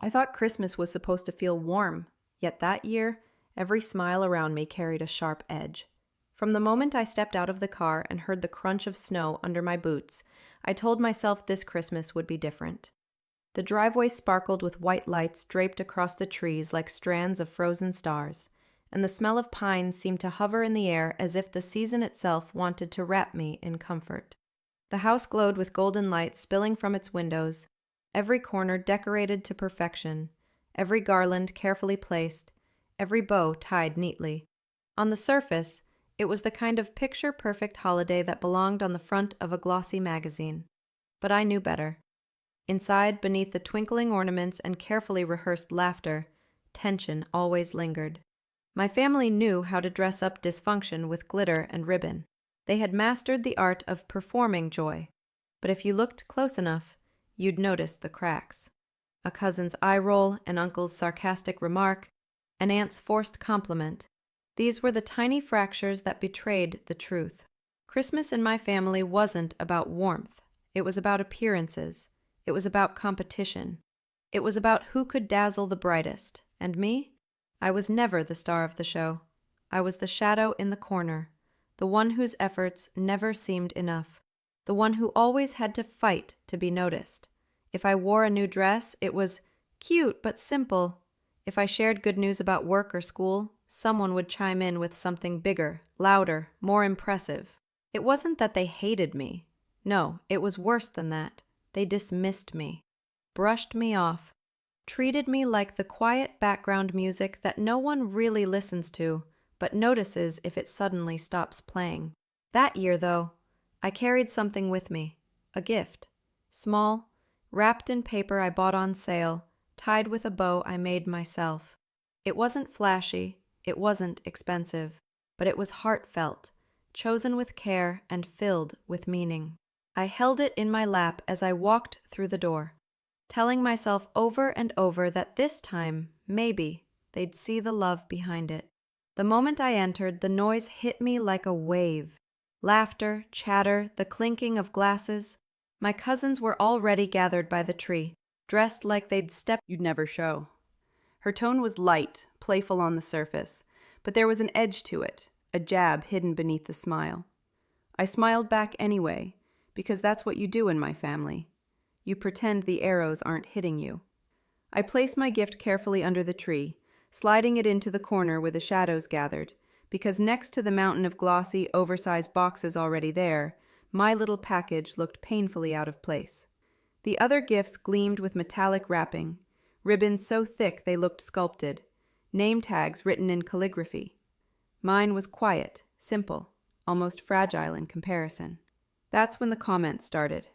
I thought Christmas was supposed to feel warm, yet that year, every smile around me carried a sharp edge. From the moment I stepped out of the car and heard the crunch of snow under my boots, I told myself this Christmas would be different. The driveway sparkled with white lights draped across the trees like strands of frozen stars, and the smell of pine seemed to hover in the air as if the season itself wanted to wrap me in comfort. The house glowed with golden light spilling from its windows, every corner decorated to perfection, every garland carefully placed, every bow tied neatly. On the surface, it was the kind of picture-perfect holiday that belonged on the front of a glossy magazine. But I knew better. Inside, beneath the twinkling ornaments and carefully rehearsed laughter, tension always lingered. My family knew how to dress up dysfunction with glitter and ribbon. They had mastered the art of performing joy. But if you looked close enough, you'd notice the cracks. A cousin's eye roll, an uncle's sarcastic remark, an aunt's forced compliment. These were the tiny fractures that betrayed the truth. Christmas in my family wasn't about warmth. It was about appearances. It was about competition. It was about who could dazzle the brightest. And me? I was never the star of the show. I was the shadow in the corner, the one whose efforts never seemed enough, the one who always had to fight to be noticed. If I wore a new dress, it was cute but simple. If I shared good news about work or school, someone would chime in with something bigger, louder, more impressive. It wasn't that they hated me. No, it was worse than that. They dismissed me, brushed me off, treated me like the quiet background music that no one really listens to, but notices if it suddenly stops playing. That year, though, I carried something with me, a gift, small, wrapped in paper I bought on sale, tied with a bow I made myself. It wasn't flashy, it wasn't expensive, but it was heartfelt, chosen with care and filled with meaning. I held it in my lap as I walked through the door, telling myself over and over that this time, maybe, they'd see the love behind it. The moment I entered, the noise hit me like a wave. Laughter, chatter, the clinking of glasses. My cousins were already gathered by the tree, dressed like they'd stepped. You'd never show. Her tone was light, playful on the surface, but there was an edge to it, a jab hidden beneath the smile. I smiled back anyway, because that's what you do in my family. You pretend the arrows aren't hitting you. I placed my gift carefully under the tree, sliding it into the corner where the shadows gathered, because next to the mountain of glossy, oversized boxes already there, my little package looked painfully out of place. The other gifts gleamed with metallic wrapping, ribbons so thick they looked sculpted, name tags written in calligraphy. Mine was quiet, simple, almost fragile in comparison. That's when the comments started.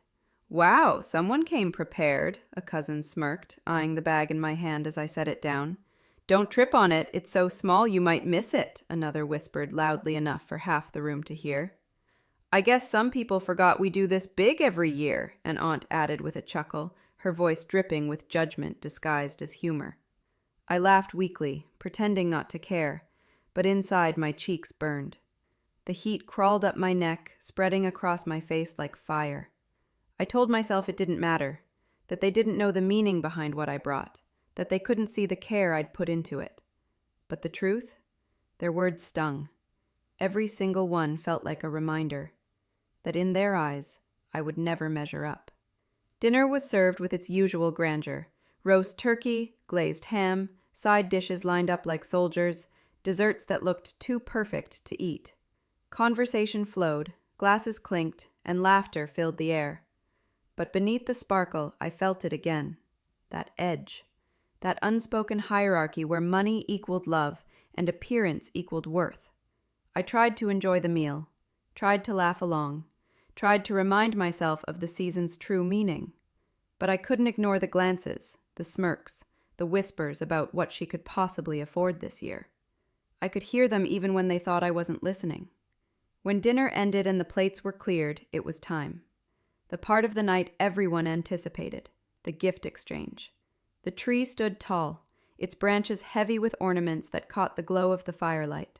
"Wow, someone came prepared," a cousin smirked, eyeing the bag in my hand as I set it down. "Don't trip on it, it's so small you might miss it," another whispered loudly enough for half the room to hear. "I guess some people forgot we do this big every year," an aunt added with a chuckle, her voice dripping with judgment disguised as humor. I laughed weakly, pretending not to care, but inside my cheeks burned. The heat crawled up my neck, spreading across my face like fire. I told myself it didn't matter, that they didn't know the meaning behind what I brought, that they couldn't see the care I'd put into it. But the truth? Their words stung. Every single one felt like a reminder that in their eyes, I would never measure up. Dinner was served with its usual grandeur. Roast turkey, glazed ham, side dishes lined up like soldiers, desserts that looked too perfect to eat. Conversation flowed, glasses clinked, and laughter filled the air. But beneath the sparkle, I felt it again. That edge. That unspoken hierarchy where money equaled love and appearance equaled worth. I tried to enjoy the meal, tried to laugh along, tried to remind myself of the season's true meaning. But I couldn't ignore the glances, the smirks, the whispers about what she could possibly afford this year. I could hear them even when they thought I wasn't listening. When dinner ended and the plates were cleared, it was time. The part of the night everyone anticipated, the gift exchange. The tree stood tall, its branches heavy with ornaments that caught the glow of the firelight.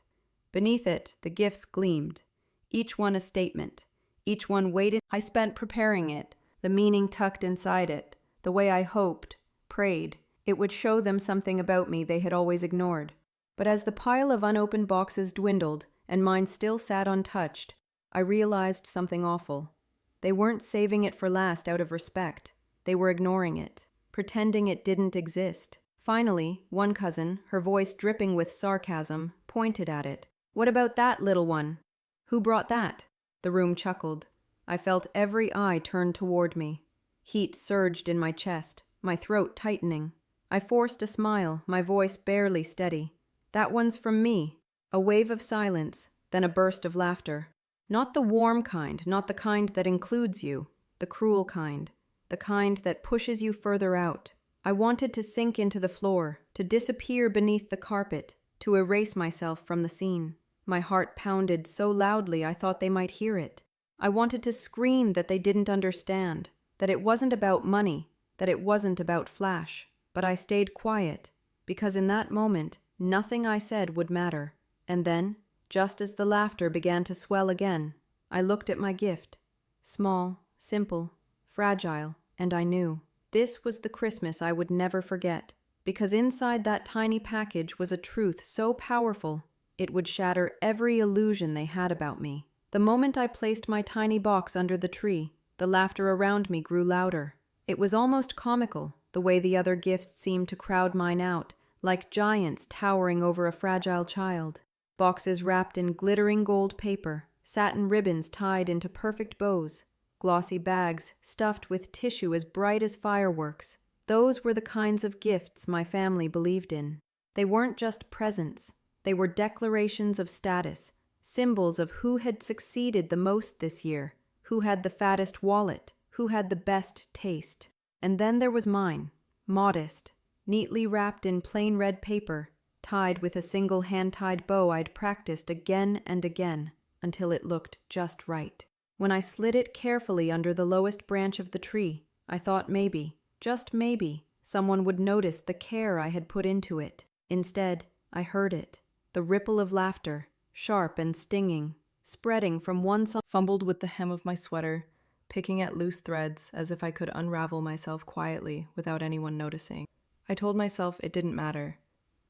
Beneath it, the gifts gleamed, each one a statement, each one weighted. I spent preparing it, the meaning tucked inside it, the way I hoped, prayed, It would show them something about me they had always ignored. But as the pile of unopened boxes dwindled and mine still sat untouched, I realized something awful. They weren't saving it for last out of respect. They were ignoring it, pretending it didn't exist. Finally, one cousin, her voice dripping with sarcasm, pointed at it. "What about that little one? Who brought that?" The room chuckled. I felt every eye turn toward me. Heat surged in my chest, my throat tightening. I forced a smile, my voice barely steady. "That one's from me." A wave of silence, then a burst of laughter. Not the warm kind, not the kind that includes you, the cruel kind, the kind that pushes you further out. I wanted to sink into the floor, to disappear beneath the carpet, to erase myself from the scene. My heart pounded so loudly I thought they might hear it. I wanted to scream that they didn't understand, that it wasn't about money, that it wasn't about flash. But I stayed quiet, because in that moment, nothing I said would matter. And then, just as the laughter began to swell again, I looked at my gift. Small, simple, fragile, and I knew. This was the Christmas I would never forget, because inside that tiny package was a truth so powerful, it would shatter every illusion they had about me. The moment I placed my tiny box under the tree, the laughter around me grew louder. It was almost comical, the way the other gifts seemed to crowd mine out, like giants towering over a fragile child. Boxes wrapped in glittering gold paper, satin ribbons tied into perfect bows, glossy bags stuffed with tissue as bright as fireworks. Those were the kinds of gifts my family believed in. They weren't just presents. They were declarations of status, symbols of who had succeeded the most this year, who had the fattest wallet, who had the best taste. And then there was mine, modest, neatly wrapped in plain red paper, tied with a single hand-tied bow I'd practiced again and again until it looked just right. When I slid it carefully under the lowest branch of the tree, I thought maybe, just maybe, someone would notice the care I had put into it. Instead, I heard it, the ripple of laughter, sharp and stinging, spreading from one side. Fumbled with the hem of my sweater, picking at loose threads as if I could unravel myself quietly without anyone noticing. I told myself it didn't matter,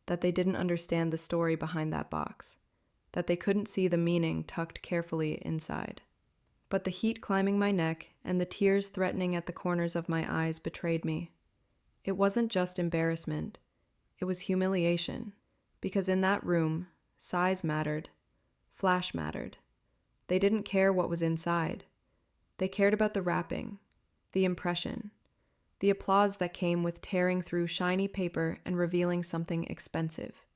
that they didn't understand the story behind that box, that they couldn't see the meaning tucked carefully inside. But the heat climbing my neck and the tears threatening at the corners of my eyes betrayed me. It wasn't just embarrassment, it was humiliation, because in that room, size mattered, flash mattered. They didn't care what was inside. They cared about the wrapping, the impression, the applause that came with tearing through shiny paper and revealing something expensive.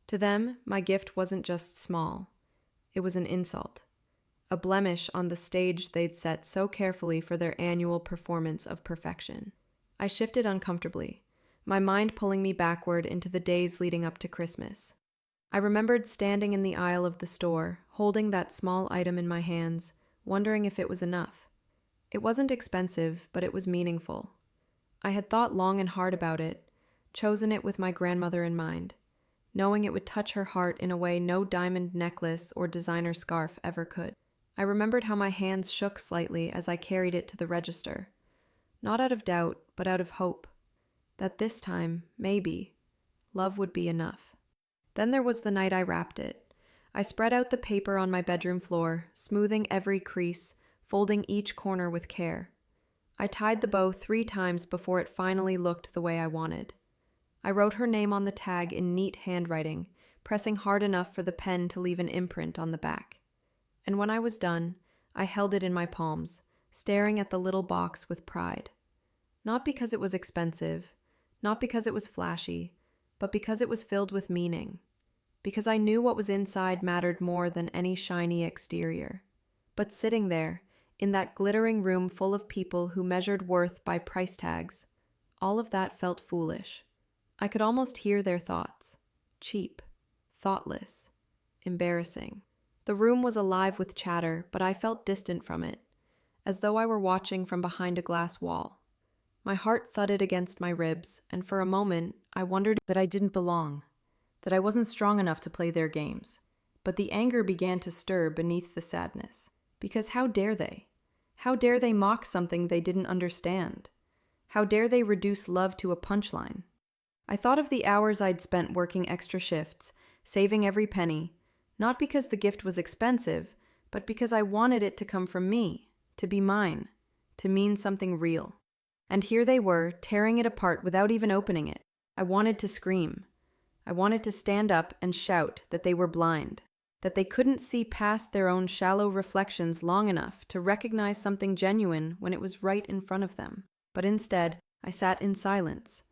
To them, my gift wasn't just small. It was an insult, a blemish on the stage they'd set so carefully for their annual performance of perfection. I shifted uncomfortably, my mind pulling me backward into the days leading up to Christmas. I remembered standing in the aisle of the store, holding that small item in my hands, wondering if it was enough. It wasn't expensive, but it was meaningful. I had thought long and hard about it, chosen it with my grandmother in mind, knowing it would touch her heart in a way no diamond necklace or designer scarf ever could. I remembered how my hands shook slightly as I carried it to the register, not out of doubt, but out of hope, that this time, maybe, love would be enough. Then there was the night I wrapped it. I spread out the paper on my bedroom floor, smoothing every crease, folding each corner with care. I tied the bow 3 times before it finally looked the way I wanted. I wrote her name on the tag in neat handwriting, pressing hard enough for the pen to leave an imprint on the back. And when I was done, I held it in my palms, staring at the little box with pride. Not because it was expensive, not because it was flashy, but because it was filled with meaning. Because I knew what was inside mattered more than any shiny exterior. But sitting there, in that glittering room full of people who measured worth by price tags, all of that felt foolish. I could almost hear their thoughts. Cheap, thoughtless, embarrassing. The room was alive with chatter, but I felt distant from it, as though I were watching from behind a glass wall. My heart thudded against my ribs, and for a moment, I wondered that I didn't belong, that I wasn't strong enough to play their games. But the anger began to stir beneath the sadness. Because how dare they? How dare they mock something they didn't understand? How dare they reduce love to a punchline? I thought of the hours I'd spent working extra shifts, saving every penny, not because the gift was expensive, but because I wanted it to come from me, to be mine, to mean something real. And here they were, tearing it apart without even opening it. I wanted to scream. I wanted to stand up and shout that they were blind, that they couldn't see past their own shallow reflections long enough to recognize something genuine when it was right in front of them. But instead, I sat in silence,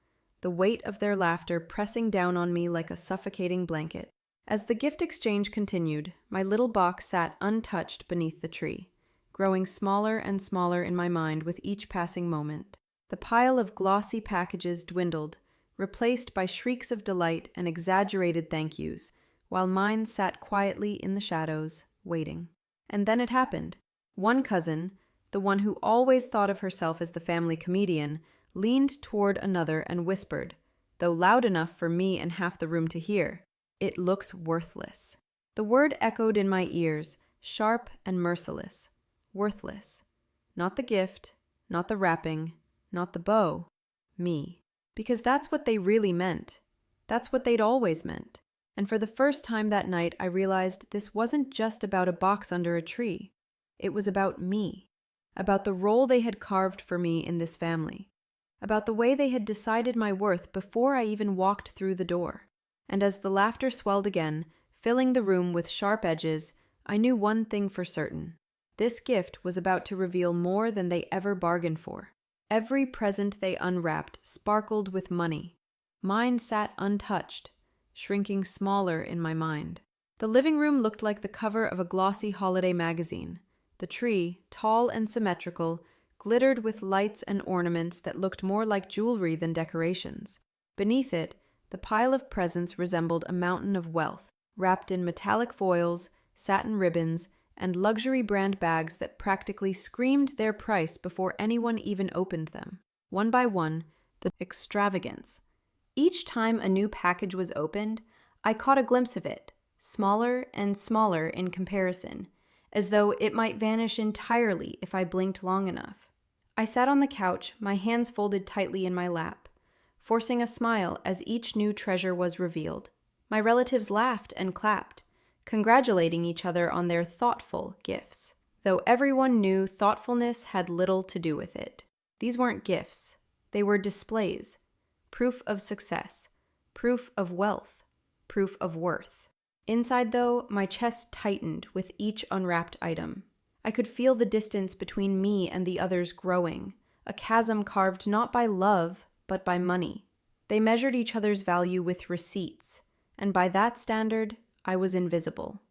the weight of their laughter pressing down on me like a suffocating blanket. As the gift exchange continued, my little box sat untouched beneath the tree, growing smaller and smaller in my mind with each passing moment. The pile of glossy packages dwindled, replaced by shrieks of delight and exaggerated thank yous, while mine sat quietly in the shadows, waiting. And then it happened. One cousin, the one who always thought of herself as the family comedian, leaned toward another and whispered, though loud enough for me and half the room to hear, "It looks worthless." The word echoed in my ears, sharp and merciless. Worthless. Not the gift, not the wrapping, not the bow. Me. Because that's what they really meant. That's what they'd always meant. And for the first time that night, I realized this wasn't just about a box under a tree. It was about me. About the role they had carved for me in this family. About the way they had decided my worth before I even walked through the door. And as the laughter swelled again, filling the room with sharp edges, I knew one thing for certain. This gift was about to reveal more than they ever bargained for. Every present they unwrapped sparkled with money. Mine sat untouched, shrinking smaller in my mind. The living room looked like the cover of a glossy holiday magazine. The tree, tall and symmetrical, glittered with lights and ornaments that looked more like jewelry than decorations. Beneath it, the pile of presents resembled a mountain of wealth, wrapped in metallic foils, satin ribbons, and luxury brand bags that practically screamed their price before anyone even opened them. One by one, the extravagance. Each time a new package was opened, I caught a glimpse of it, smaller and smaller in comparison, as though it might vanish entirely if I blinked long enough. I sat on the couch, my hands folded tightly in my lap, forcing a smile as each new treasure was revealed. My relatives laughed and clapped, congratulating each other on their thoughtful gifts, though everyone knew thoughtfulness had little to do with it. These weren't gifts, they were displays, proof of success, proof of wealth, proof of worth. Inside, though, my chest tightened with each unwrapped item. I could feel the distance between me and the others growing, a chasm carved not by love, but by money. They measured each other's value with receipts, and by that standard, I was invisible.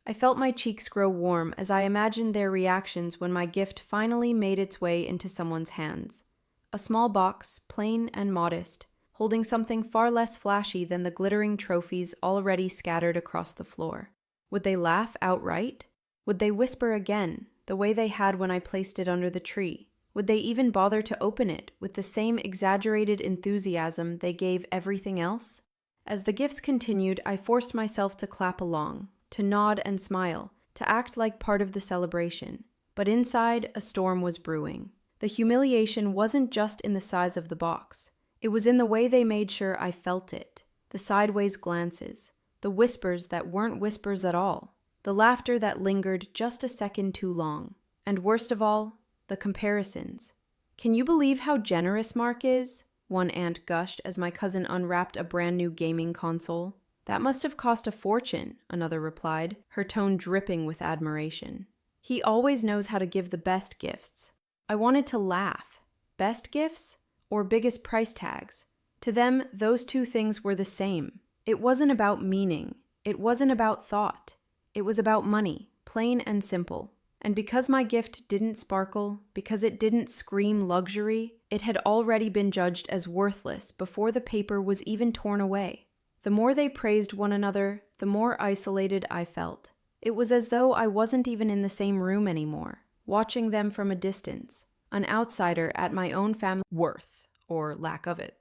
I felt my cheeks grow warm as I imagined their reactions when my gift finally made its way into someone's hands. A small box, plain and modest, holding something far less flashy than the glittering trophies already scattered across the floor. Would they laugh outright? Would they whisper again, the way they had when I placed it under the tree? Would they even bother to open it with the same exaggerated enthusiasm they gave everything else? As the gifts continued, I forced myself to clap along, to nod and smile, to act like part of the celebration. But inside, a storm was brewing. The humiliation wasn't just in the size of the box. It was in the way they made sure I felt it. The sideways glances, the whispers that weren't whispers at all, the laughter that lingered just a second too long. And worst of all, the comparisons. "Can you believe how generous Mark is?" one aunt gushed as my cousin unwrapped a brand new gaming console. "That must have cost a fortune," another replied, her tone dripping with admiration. "He always knows how to give the best gifts." I wanted to laugh. Best gifts? Or biggest price tags? To them, those two things were the same. It wasn't about meaning. It wasn't about thought. It was about money, plain and simple. And because my gift didn't sparkle, because it didn't scream luxury, it had already been judged as worthless before the paper was even torn away. The more they praised one another, the more isolated I felt. It was as though I wasn't even in the same room anymore, watching them from a distance, an outsider at my own family Worth, or lack of it.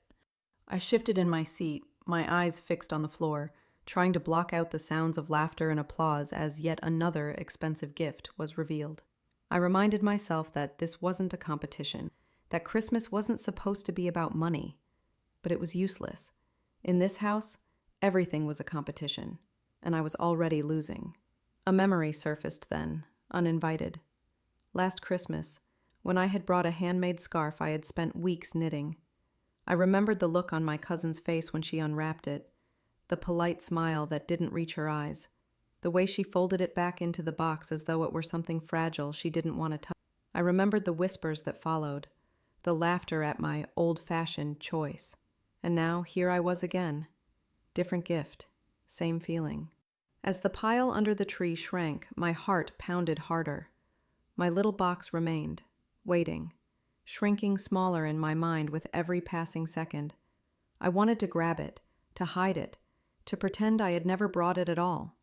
I shifted in my seat, my eyes fixed on the floor, trying to block out the sounds of laughter and applause as yet another expensive gift was revealed. I reminded myself that this wasn't a competition, that Christmas wasn't supposed to be about money. But it was useless. In this house, everything was a competition, and I was already losing. A memory surfaced then, uninvited. Last Christmas, when I had brought a handmade scarf I had spent weeks knitting. I remembered the look on my cousin's face when she unwrapped it, the polite smile that didn't reach her eyes, the way she folded it back into the box as though it were something fragile she didn't want to touch. I remembered the whispers that followed, the laughter at my old-fashioned choice. And now here I was again. Different gift, same feeling. As the pile under the tree shrank, my heart pounded harder. My little box remained, waiting, shrinking smaller in my mind with every passing second. I wanted to grab it, to hide it, to pretend I had never brought it at all.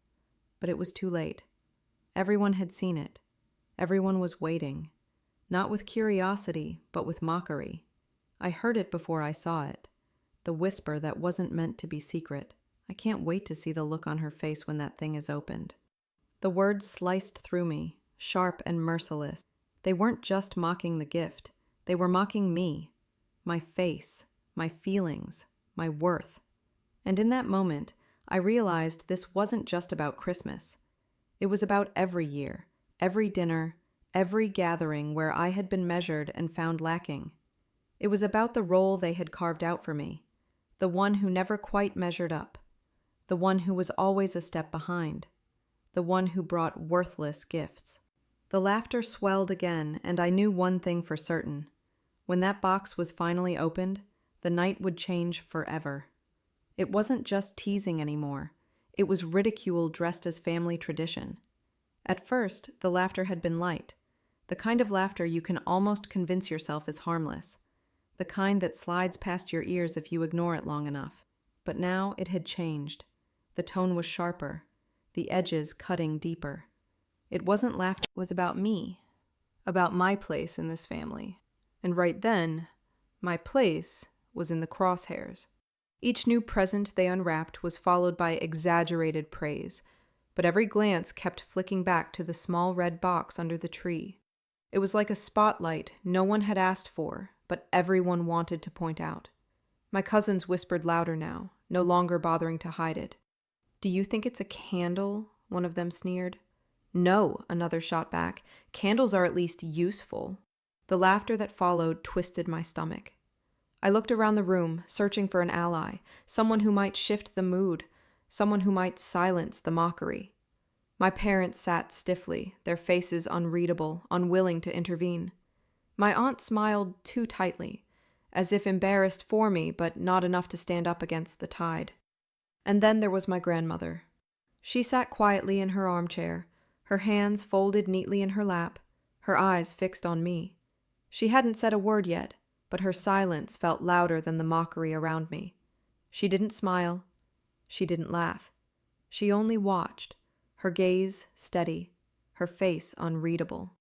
But it was too late. Everyone had seen it. Everyone was waiting, not with curiosity, but with mockery. I heard it before I saw it, the whisper that wasn't meant to be secret. I can't wait to see the look on her face when that thing is opened. The words sliced through me, sharp and merciless. They weren't just mocking the gift. They were mocking me, my face, my feelings, my worth. And in that moment, I realized this wasn't just about Christmas. It was about every year, every dinner, every gathering where I had been measured and found lacking. It was about the role they had carved out for me, the one who never quite measured up, the one who was always a step behind, the one who brought worthless gifts. The laughter swelled again, and I knew one thing for certain. When that box was finally opened, the night would change forever. It wasn't just teasing anymore. It was ridicule dressed as family tradition. At first, the laughter had been light, the kind of laughter you can almost convince yourself is harmless, the kind that slides past your ears if you ignore it long enough. But now it had changed. The tone was sharper, the edges cutting deeper. It wasn't laughter, it was about me, about my place in this family. And right then, my place was in the crosshairs. Each new present they unwrapped was followed by exaggerated praise, but every glance kept flicking back to the small red box under the tree. It was like a spotlight no one had asked for, but everyone wanted to point out. My cousins whispered louder now, no longer bothering to hide it. "Do you think it's a candle?" one of them sneered. "No," another shot back. "Candles are at least useful." The laughter that followed twisted my stomach. I looked around the room, searching for an ally, someone who might shift the mood, someone who might silence the mockery. My parents sat stiffly, their faces unreadable, unwilling to intervene. My aunt smiled too tightly, as if embarrassed for me, but not enough to stand up against the tide. And then there was my grandmother. She sat quietly in her armchair, her hands folded neatly in her lap, her eyes fixed on me. She hadn't said a word yet, but her silence felt louder than the mockery around me. She didn't smile. She didn't laugh. She only watched, her gaze steady, her face unreadable.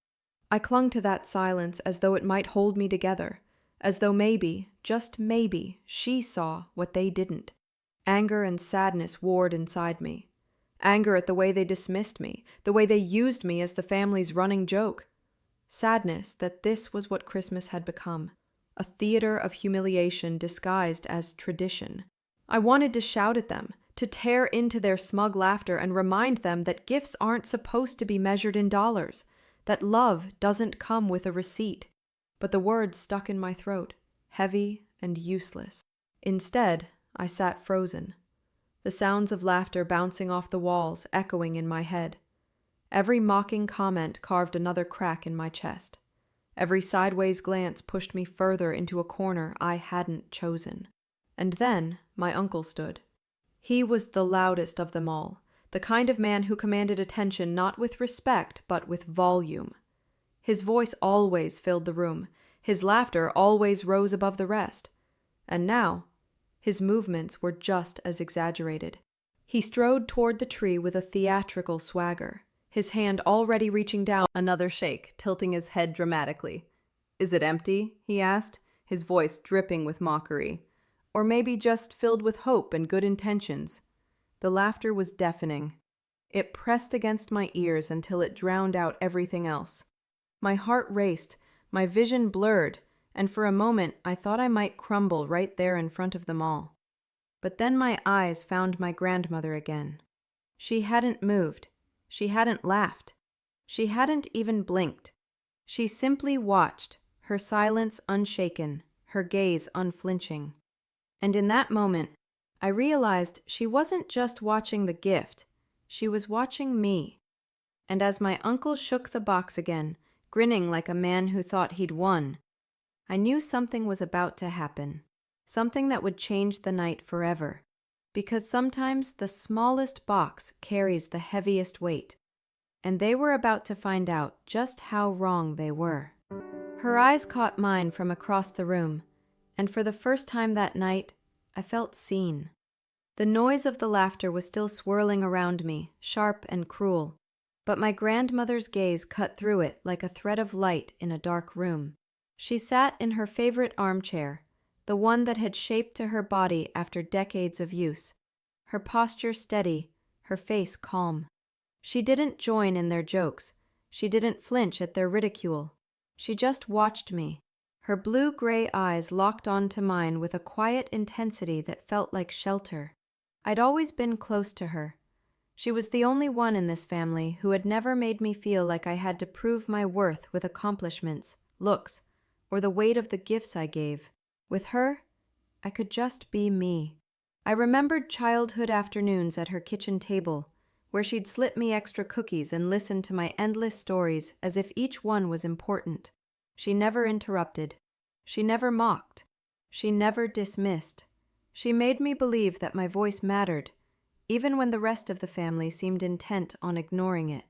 I clung to that silence as though it might hold me together, as though maybe, just maybe, she saw what they didn't. Anger and sadness warred inside me. Anger at the way they dismissed me, the way they used me as the family's running joke. Sadness that this was what Christmas had become. A theater of humiliation disguised as tradition. I wanted to shout at them, to tear into their smug laughter and remind them that gifts aren't supposed to be measured in dollars, that love doesn't come with a receipt. But the words stuck in my throat, heavy and useless. Instead, I sat frozen, the sounds of laughter bouncing off the walls, echoing in my head. Every mocking comment carved another crack in my chest. Every sideways glance pushed me further into a corner I hadn't chosen. And then my uncle stood. He was the loudest of them all, the kind of man who commanded attention not with respect, but with volume. His voice always filled the room, his laughter always rose above the rest. And now, his movements were just as exaggerated. He strode toward the tree with a theatrical swagger, his hand already reaching down. Another shake, tilting his head dramatically. "Is it empty?" he asked, his voice dripping with mockery. "Or maybe just filled with hope and good intentions?" The laughter was deafening. It pressed against my ears until it drowned out everything else. My heart raced, my vision blurred, and for a moment I thought I might crumble right there in front of them all. But then my eyes found my grandmother again. She hadn't moved. She hadn't laughed. She hadn't even blinked. She simply watched, her silence unshaken, her gaze unflinching. And in that moment, I realized she wasn't just watching the gift, she was watching me. And as my uncle shook the box again, grinning like a man who thought he'd won, I knew something was about to happen, something that would change the night forever. Because sometimes the smallest box carries the heaviest weight. And they were about to find out just how wrong they were. Her eyes caught mine from across the room, and for the first time that night, I felt seen. The noise of the laughter was still swirling around me, sharp and cruel, but my grandmother's gaze cut through it like a thread of light in a dark room. She sat in her favorite armchair, the one that had shaped to her body after decades of use, her posture steady, her face calm. She didn't join in their jokes. She didn't flinch at their ridicule. She just watched me, her blue-gray eyes locked onto mine with a quiet intensity that felt like shelter. I'd always been close to her. She was the only one in this family who had never made me feel like I had to prove my worth with accomplishments, looks, or the weight of the gifts I gave. With her, I could just be me. I remembered childhood afternoons at her kitchen table, where she'd slip me extra cookies and listen to my endless stories as if each one was important. She never interrupted. She never mocked. She never dismissed. She made me believe that my voice mattered, even when the rest of the family seemed intent on ignoring it.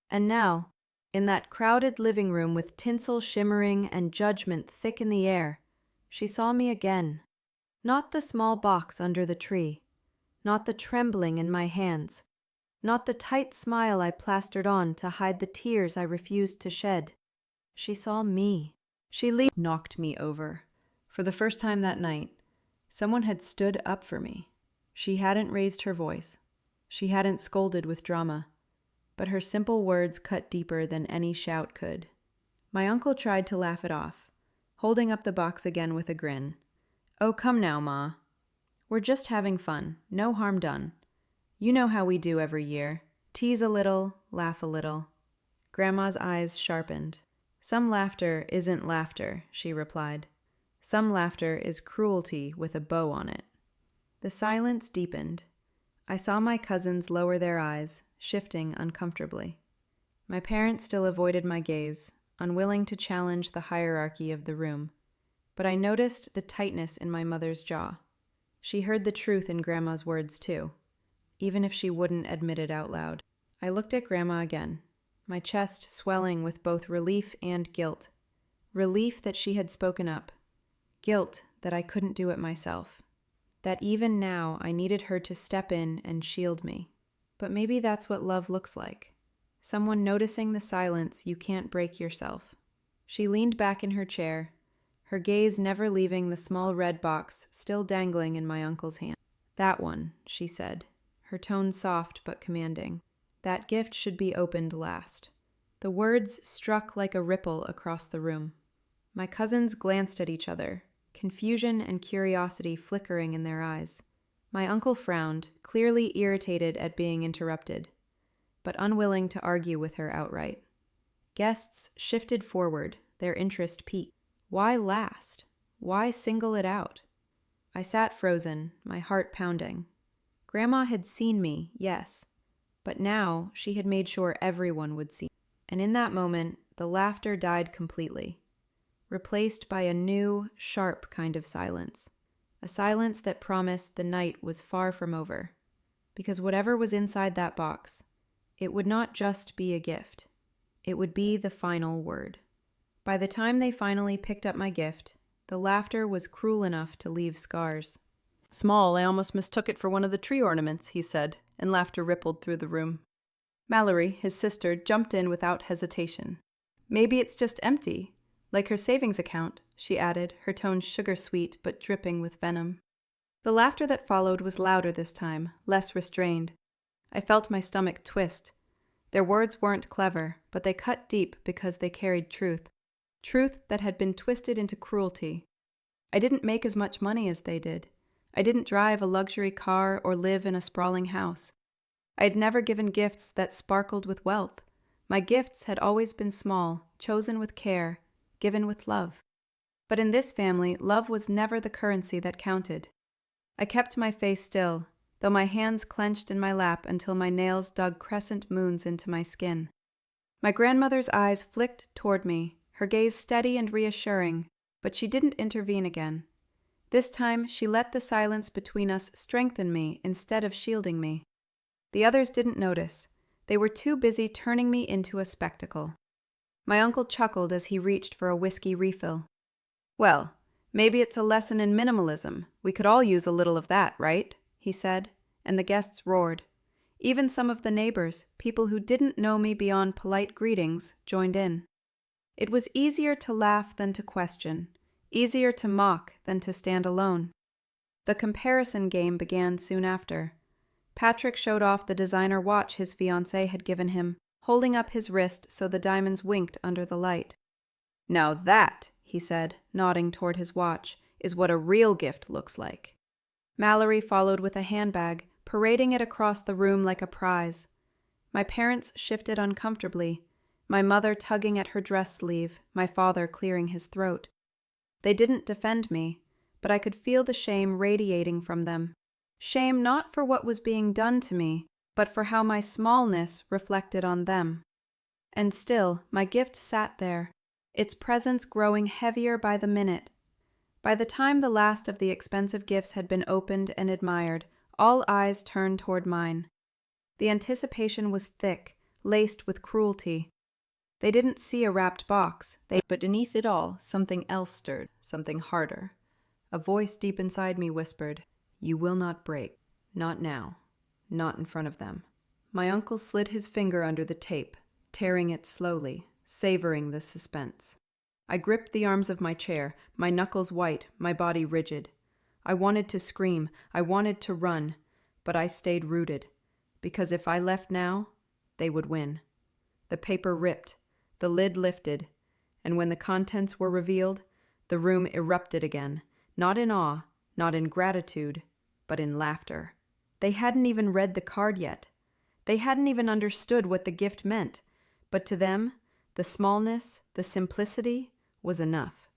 And now, in that crowded living room with tinsel shimmering and judgment thick in the air, she saw me again. Not the small box under the tree, not the trembling in my hands, not the tight smile I plastered on to hide the tears I refused to shed. She saw me. She knocked me over. For the first time that night, someone had stood up for me. She hadn't raised her voice. She hadn't scolded with drama. But her simple words cut deeper than any shout could. My uncle tried to laugh it off, holding up the box again with a grin. "Oh, come now, Ma. We're just having fun. No harm done. You know how we do every year. Tease a little, laugh a little." Grandma's eyes sharpened. "Some laughter isn't laughter," she replied. "Some laughter is cruelty with a bow on it." The silence deepened. I saw my cousins lower their eyes, shifting uncomfortably. My parents still avoided my gaze, unwilling to challenge the hierarchy of the room. But I noticed the tightness in my mother's jaw. She heard the truth in Grandma's words too, even if she wouldn't admit it out loud. I looked at Grandma again, my chest swelling with both relief and guilt. Relief that she had spoken up. Guilt that I couldn't do it myself. That even now I needed her to step in and shield me. But maybe that's what love looks like. Someone noticing the silence you can't break yourself. She leaned back in her chair, her gaze never leaving the small red box still dangling in my uncle's hand. "That one," she said, her tone soft but commanding. "That gift should be opened last." The words struck like a ripple across the room. My cousins glanced at each other, confusion and curiosity flickering in their eyes. My uncle frowned, clearly irritated at being interrupted, but unwilling to argue with her outright. Guests shifted forward, their interest piqued. Why last? Why single it out? I sat frozen, my heart pounding. Grandma had seen me, yes, but now she had made sure everyone would see. And in that moment, the laughter died completely, replaced by a new, sharp kind of silence. A silence that promised the night was far from over. Because whatever was inside that box, it would not just be a gift. It would be the final word. By the time they finally picked up my gift, the laughter was cruel enough to leave scars. "Small, I almost mistook it for one of the tree ornaments," he said, and laughter rippled through the room. Mallory, his sister, jumped in without hesitation. "Maybe it's just empty, like her savings account," she added, her tone sugar-sweet but dripping with venom. The laughter that followed was louder this time, less restrained. I felt my stomach twist. Their words weren't clever, but they cut deep because they carried truth. Truth that had been twisted into cruelty. I didn't make as much money as they did. I didn't drive a luxury car or live in a sprawling house. I had never given gifts that sparkled with wealth. My gifts had always been small, chosen with care, given with love. But in this family, love was never the currency that counted. I kept my face still, though my hands clenched in my lap until my nails dug crescent moons into my skin. My grandmother's eyes flicked toward me, her gaze steady and reassuring, but she didn't intervene again. This time, she let the silence between us strengthen me instead of shielding me. The others didn't notice. They were too busy turning me into a spectacle. My uncle chuckled as he reached for a whiskey refill. "Well, maybe it's a lesson in minimalism. We could all use a little of that, right?" he said, and the guests roared. Even some of the neighbors, people who didn't know me beyond polite greetings, joined in. It was easier to laugh than to question, easier to mock than to stand alone. The comparison game began soon after. Patrick showed off the designer watch his fiancée had given him, holding up his wrist so the diamonds winked under the light. "Now that," he said, nodding toward his watch, "is what a real gift looks like." Mallory followed with a handbag, parading it across the room like a prize. My parents shifted uncomfortably, my mother tugging at her dress sleeve, my father clearing his throat. They didn't defend me, but I could feel the shame radiating from them. Shame not for what was being done to me, but for how my smallness reflected on them. And still, my gift sat there, its presence growing heavier by the minute. By the time the last of the expensive gifts had been opened and admired, all eyes turned toward mine. The anticipation was thick, laced with cruelty. They didn't see a wrapped box, but beneath it all, something else stirred, something harder. A voice deep inside me whispered, "You will not break. Not now. Not in front of them." My uncle slid his finger under the tape, tearing it slowly, savoring the suspense. I gripped the arms of my chair, my knuckles white, my body rigid. I wanted to scream, I wanted to run, but I stayed rooted, because if I left now, they would win. The paper ripped, the lid lifted, and when the contents were revealed, the room erupted again, not in awe, not in gratitude, but in laughter. They hadn't even read the card yet. They hadn't even understood what the gift meant, but to them, the smallness, the simplicity, was enough.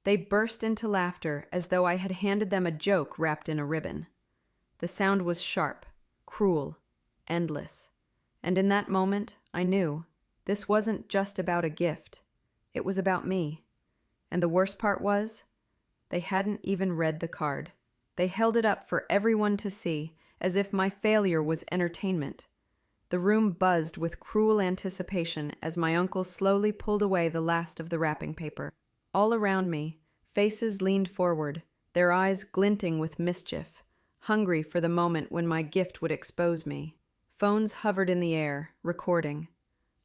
They burst into laughter as though I had handed them a joke wrapped in a ribbon. The sound was sharp, cruel, endless, and in that moment I knew this wasn't just about a gift. It was about me. And the worst part was, they hadn't even read the card. They held it up for everyone to see, as if my failure was entertainment. The room buzzed with cruel anticipation as my uncle slowly pulled away the last of the wrapping paper. All around me, faces leaned forward, their eyes glinting with mischief, hungry for the moment when my gift would expose me. Phones hovered in the air, recording.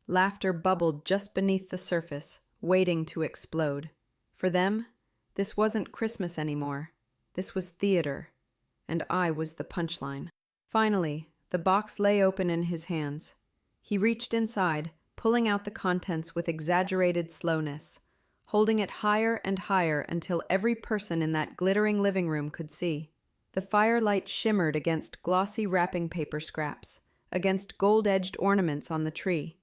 Laughter bubbled just beneath the surface, waiting to explode. For them, this wasn't Christmas anymore. This was theater, and I was the punchline. Finally, the box lay open in his hands. He reached inside, pulling out the contents with exaggerated slowness, holding it higher and higher until every person in that glittering living room could see. The firelight shimmered against glossy wrapping paper scraps, against gold-edged ornaments on the tree.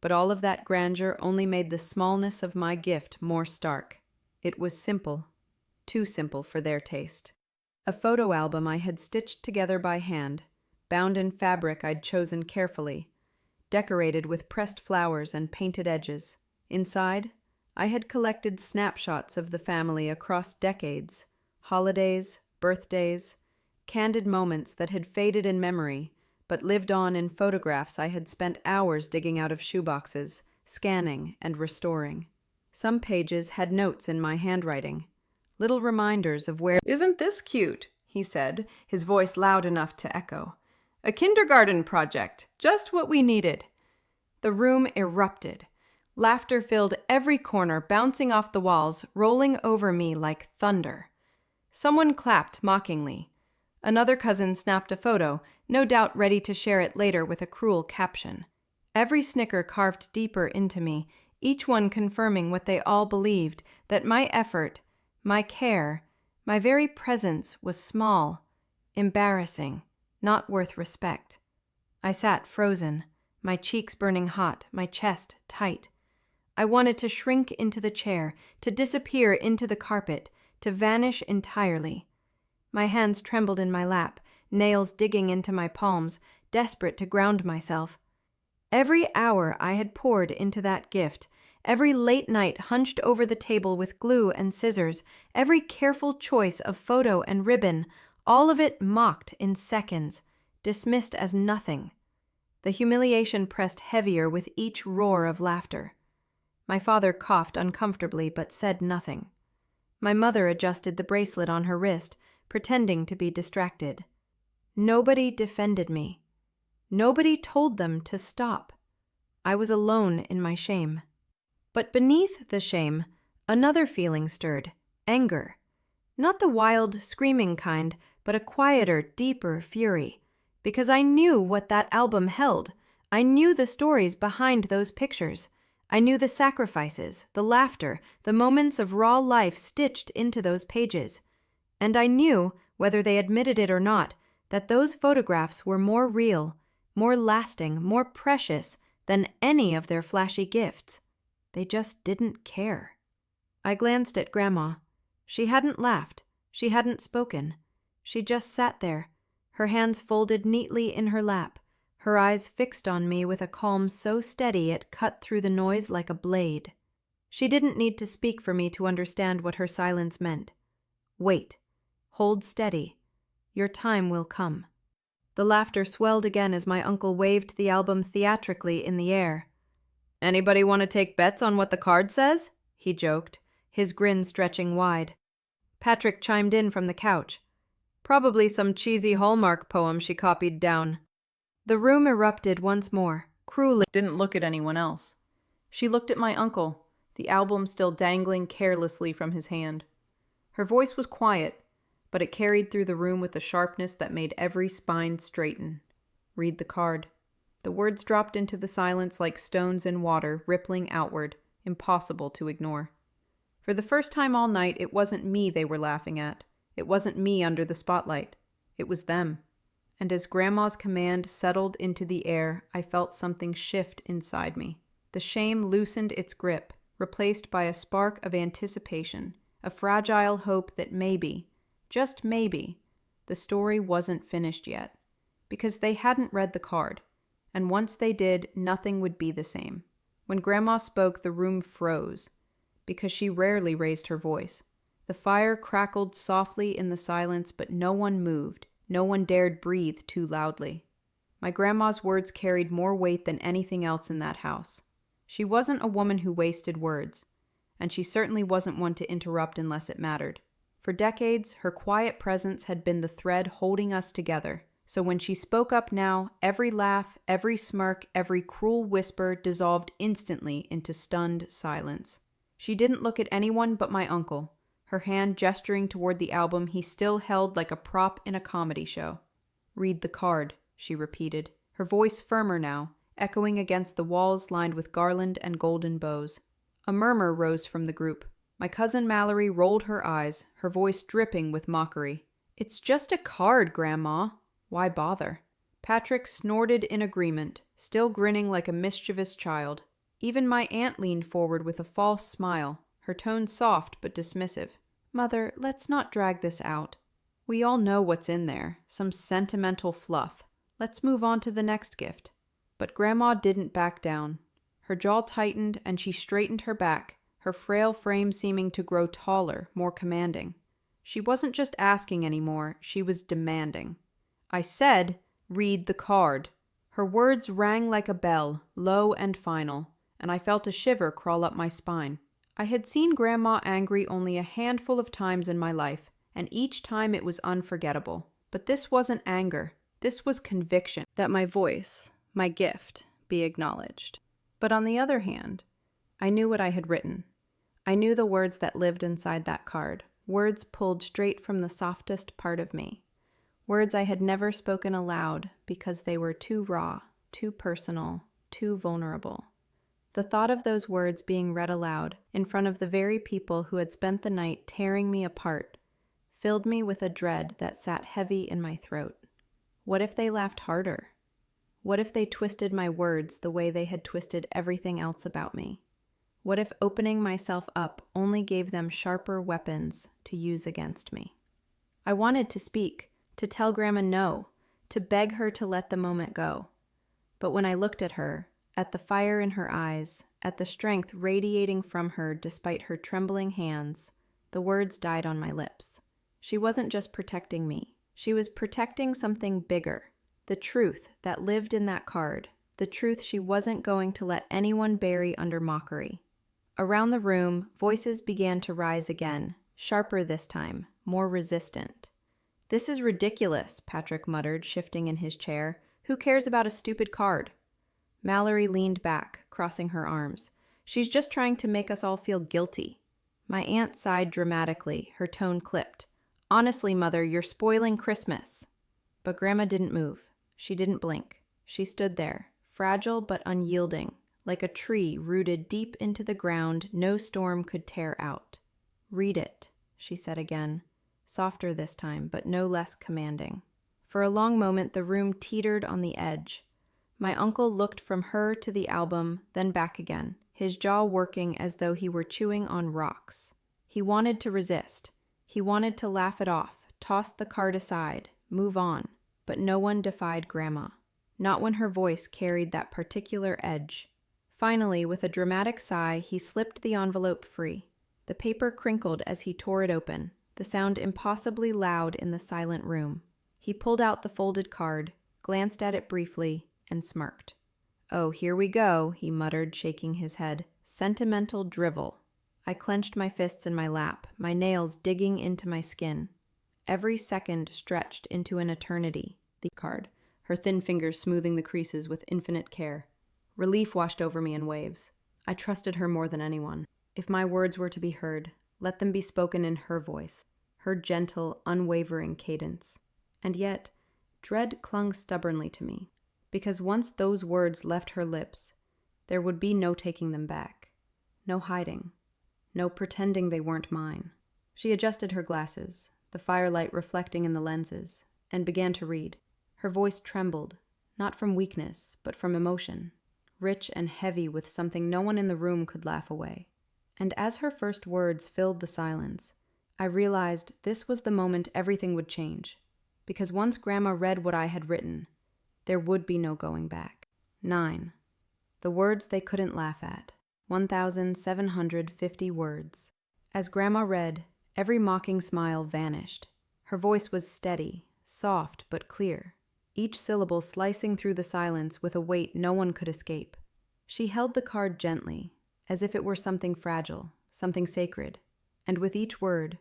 But all of that grandeur only made the smallness of my gift more stark. It was simple, too simple for their taste. A photo album I had stitched together by hand, bound in fabric I'd chosen carefully, decorated with pressed flowers and painted edges. Inside, I had collected snapshots of the family across decades, holidays, birthdays, candid moments that had faded in memory, but lived on in photographs I had spent hours digging out of shoeboxes, scanning and restoring. Some pages had notes in my handwriting, little reminders of where— "Isn't this cute?" he said, his voice loud enough to echo. "A kindergarten project, just what we needed." The room erupted. Laughter filled every corner, bouncing off the walls, rolling over me like thunder. Someone clapped mockingly. Another cousin snapped a photo, no doubt ready to share it later with a cruel caption. Every snicker carved deeper into me, each one confirming what they all believed, that my effort, my care, my very presence was small, embarrassing, not worth respect. I sat frozen, my cheeks burning hot, my chest tight. I wanted to shrink into the chair, to disappear into the carpet, to vanish entirely. My hands trembled in my lap, nails digging into my palms, desperate to ground myself. Every hour I had poured into that gift, every late night hunched over the table with glue and scissors, every careful choice of photo and ribbon, all of it mocked in seconds, dismissed as nothing. The humiliation pressed heavier with each roar of laughter. My father coughed uncomfortably but said nothing. My mother adjusted the bracelet on her wrist, pretending to be distracted. Nobody defended me. Nobody told them to stop. I was alone in my shame. But beneath the shame, another feeling stirred, anger. Not the wild, screaming kind, but a quieter, deeper fury. Because I knew what that album held. I knew the stories behind those pictures. I knew the sacrifices, the laughter, the moments of raw life stitched into those pages. And I knew, whether they admitted it or not, that those photographs were more real, more lasting, more precious than any of their flashy gifts. They just didn't care. I glanced at Grandma. She hadn't laughed. She hadn't spoken. She just sat there, her hands folded neatly in her lap, her eyes fixed on me with a calm so steady it cut through the noise like a blade. She didn't need to speak for me to understand what her silence meant. Wait. Hold steady. Your time will come. The laughter swelled again as my uncle waved the album theatrically in the air. "Anybody want to take bets on what the card says?" he joked, his grin stretching wide. Patrick chimed in from the couch. "Probably some cheesy Hallmark poem she copied down." The room erupted once more, cruelly. Didn't look at anyone else. She looked at my uncle, the album still dangling carelessly from his hand. Her voice was quiet, but it carried through the room with a sharpness that made every spine straighten. "Read the card." The words dropped into the silence like stones in water, rippling outward, impossible to ignore. For the first time all night, it wasn't me they were laughing at. It wasn't me under the spotlight. It was them. And as Grandma's command settled into the air, I felt something shift inside me. The shame loosened its grip, replaced by a spark of anticipation, a fragile hope that maybe, just maybe, the story wasn't finished yet. Because they hadn't read the card. And once they did, nothing would be the same. When Grandma spoke, the room froze, because she rarely raised her voice. The fire crackled softly in the silence, but no one moved. No one dared breathe too loudly. My grandma's words carried more weight than anything else in that house. She wasn't a woman who wasted words, and she certainly wasn't one to interrupt unless it mattered. For decades, her quiet presence had been the thread holding us together. So when she spoke up now, every laugh, every smirk, every cruel whisper dissolved instantly into stunned silence. She didn't look at anyone but my uncle, her hand gesturing toward the album he still held like a prop in a comedy show. "Read the card," she repeated, her voice firmer now, echoing against the walls lined with garland and golden bows. A murmur rose from the group. My cousin Mallory rolled her eyes, her voice dripping with mockery. "It's just a card, Grandma. Why bother?" Patrick snorted in agreement, still grinning like a mischievous child. Even my aunt leaned forward with a false smile, her tone soft but dismissive. "Mother, let's not drag this out. We all know what's in there, some sentimental fluff. Let's move on to the next gift." But Grandma didn't back down. Her jaw tightened and she straightened her back, her frail frame seeming to grow taller, more commanding. She wasn't just asking anymore, she was demanding. I said, "Read the card." Her words rang like a bell, low and final, and I felt a shiver crawl up my spine. I had seen Grandma angry only a handful of times in my life, and each time it was unforgettable. But this wasn't anger. This was conviction. That my voice, my gift, be acknowledged. But on the other hand, I knew what I had written. I knew the words that lived inside that card, words pulled straight from the softest part of me. Words I had never spoken aloud because they were too raw, too personal, too vulnerable. The thought of those words being read aloud in front of the very people who had spent the night tearing me apart filled me with a dread that sat heavy in my throat. What if they laughed harder? What if they twisted my words the way they had twisted everything else about me? What if opening myself up only gave them sharper weapons to use against me? I wanted to speak, to tell Grandma no, to beg her to let the moment go. But when I looked at her, at the fire in her eyes, at the strength radiating from her despite her trembling hands, the words died on my lips. She wasn't just protecting me. She was protecting something bigger. The truth that lived in that card. The truth she wasn't going to let anyone bury under mockery. Around the room, voices began to rise again, sharper this time, more resistant. "This is ridiculous," Patrick muttered, shifting in his chair. "Who cares about a stupid card?" Mallory leaned back, crossing her arms. "She's just trying to make us all feel guilty." My aunt sighed dramatically, her tone clipped. "Honestly, Mother, you're spoiling Christmas." But Grandma didn't move. She didn't blink. She stood there, fragile but unyielding, like a tree rooted deep into the ground no storm could tear out. "Read it," she said again, softer this time, but no less commanding. For a long moment the room teetered on the edge. My uncle looked from her to the album, then back again, his jaw working as though he were chewing on rocks. He wanted to resist. He wanted to laugh it off, toss the card aside, move on. But no one defied Grandma. Not when her voice carried that particular edge. Finally, with a dramatic sigh, he slipped the envelope free. The paper crinkled as he tore it open, the sound impossibly loud in the silent room. He pulled out the folded card, glanced at it briefly, and smirked. "Oh, here we go," he muttered, shaking his head. "Sentimental drivel." I clenched my fists in my lap, my nails digging into my skin. Every second stretched into an eternity. The card, her thin fingers smoothing the creases with infinite care. Relief washed over me in waves. I trusted her more than anyone. If my words were to be heard, let them be spoken in her voice, her gentle, unwavering cadence. And yet, dread clung stubbornly to me, because once those words left her lips, there would be no taking them back, no hiding, no pretending they weren't mine. She adjusted her glasses, the firelight reflecting in the lenses, and began to read. Her voice trembled, not from weakness, but from emotion, rich and heavy with something no one in the room could laugh away. And as her first words filled the silence, I realized this was the moment everything would change, because once Grandma read what I had written, there would be no going back. 9. The words they couldn't laugh at. 1,750 words. As Grandma read, every mocking smile vanished. Her voice was steady, soft but clear, each syllable slicing through the silence with a weight no one could escape. She held the card gently, as if it were something fragile, something sacred, and with each word,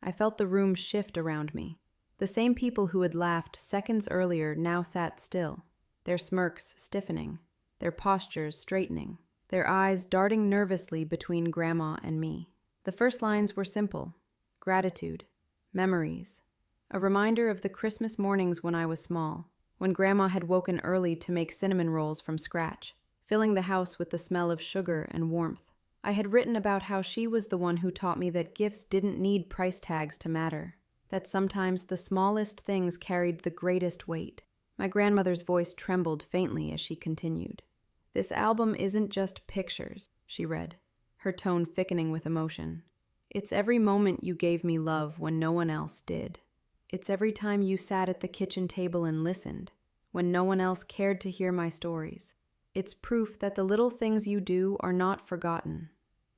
I felt the room shift around me. The same people who had laughed seconds earlier now sat still, their smirks stiffening, their postures straightening, their eyes darting nervously between Grandma and me. The first lines were simple. Gratitude, memories, a reminder of the Christmas mornings when I was small, when Grandma had woken early to make cinnamon rolls from scratch, filling the house with the smell of sugar and warmth. I had written about how she was the one who taught me that gifts didn't need price tags to matter, that sometimes the smallest things carried the greatest weight. My grandmother's voice trembled faintly as she continued. "This album isn't just pictures," she read, her tone thickening with emotion. "It's every moment you gave me love when no one else did. It's every time you sat at the kitchen table and listened, when no one else cared to hear my stories. It's proof that the little things you do are not forgotten,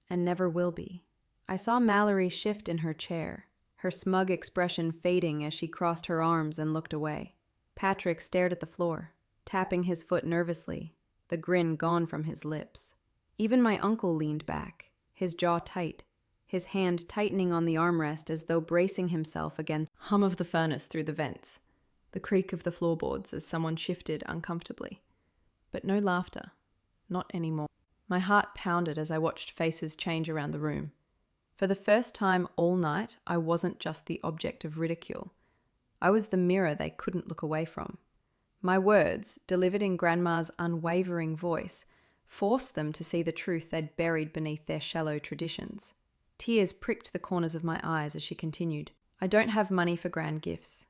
and never will be." I saw Mallory shift in her chair, her smug expression fading as she crossed her arms and looked away. Patrick stared at the floor, tapping his foot nervously, the grin gone from his lips. Even my uncle leaned back, his jaw tight, his hand tightening on the armrest as though bracing himself against the hum of the furnace through the vents, the creak of the floorboards as someone shifted uncomfortably. But no laughter, not anymore. My heart pounded as I watched faces change around the room. For the first time all night, I wasn't just the object of ridicule. I was the mirror they couldn't look away from. My words, delivered in Grandma's unwavering voice, forced them to see the truth they'd buried beneath their shallow traditions. Tears pricked the corners of my eyes as she continued. I don't have money for grand gifts.